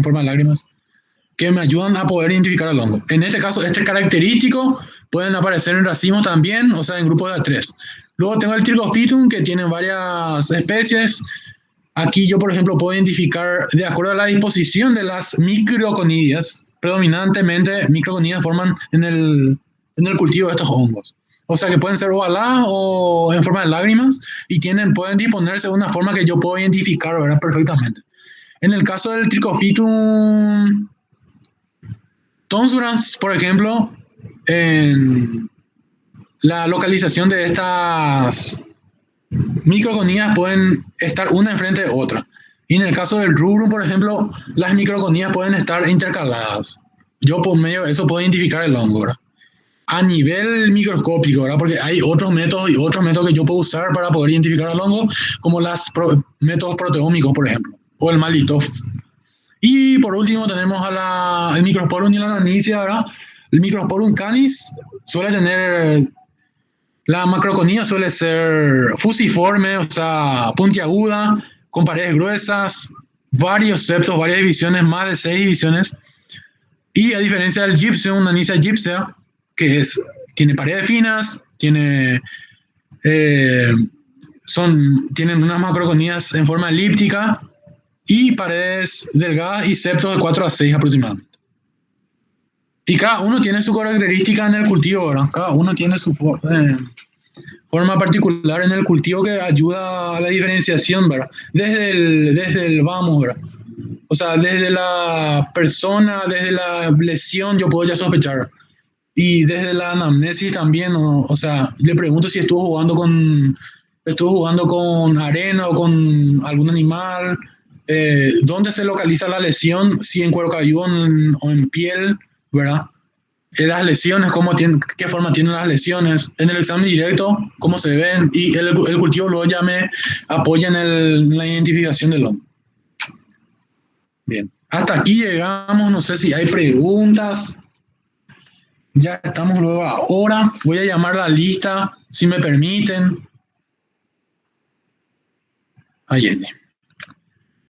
forma de lágrimas, que me ayudan a poder identificar el hongo. En este caso, este característico pueden aparecer en racimos también, o sea, en grupos de 3. Luego tengo el Trichophytum, que tiene varias especies. Aquí yo, por ejemplo, puedo identificar, de acuerdo a la disposición de las microconillas, predominantemente microconillas forman en el cultivo de estos hongos. O sea, que pueden ser ovaladas o en forma de lágrimas y pueden disponerse de una forma que yo puedo identificar, ¿verdad? Perfectamente. En el caso del Trichophytum tonsurans, por ejemplo, en la localización de estas microconillas pueden estar una enfrente de otra. Y en el caso del rubrum, por ejemplo, las microconillas pueden estar intercaladas. Yo por medio de eso puedo identificar el hongo, ¿verdad? A nivel microscópico, ¿verdad? Porque hay otros métodos que yo puedo usar para poder identificar el hongo, como los métodos proteómicos, por ejemplo, o el Malitov. Y por último tenemos el Microsporum y la nanicia, ¿verdad? El Microsporum canis suele tener... La macroconilla suele ser fusiforme, o sea, puntiaguda, con paredes gruesas, varios septos, varias divisiones, más de 6 divisiones. Y a diferencia del Gypseum, Nanicia gypsea, que tiene paredes finas, tienen unas macroconillas en forma elíptica y paredes delgadas y septos de 4 a 6 aproximadamente. Y cada uno tiene su característica en el cultivo, ¿verdad? Cada uno tiene su forma particular en el cultivo que ayuda a la diferenciación, ¿verdad? Desde el vamos, ¿verdad? O sea, desde la persona, desde la lesión, yo puedo ya sospechar. Y desde la anamnesis también, o sea, le pregunto si estuvo jugando con arena o con algún animal, dónde se localiza la lesión, si en cuero cabelludo o en piel, ¿verdad? Las lesiones, qué forma tienen las lesiones, en el examen directo, cómo se ven, y el cultivo luego ya me apoya en la identificación del hongo. Bien, hasta aquí llegamos, no sé si hay preguntas. Ya estamos luego ahora, voy a llamar la lista, si me permiten. Ahí viene.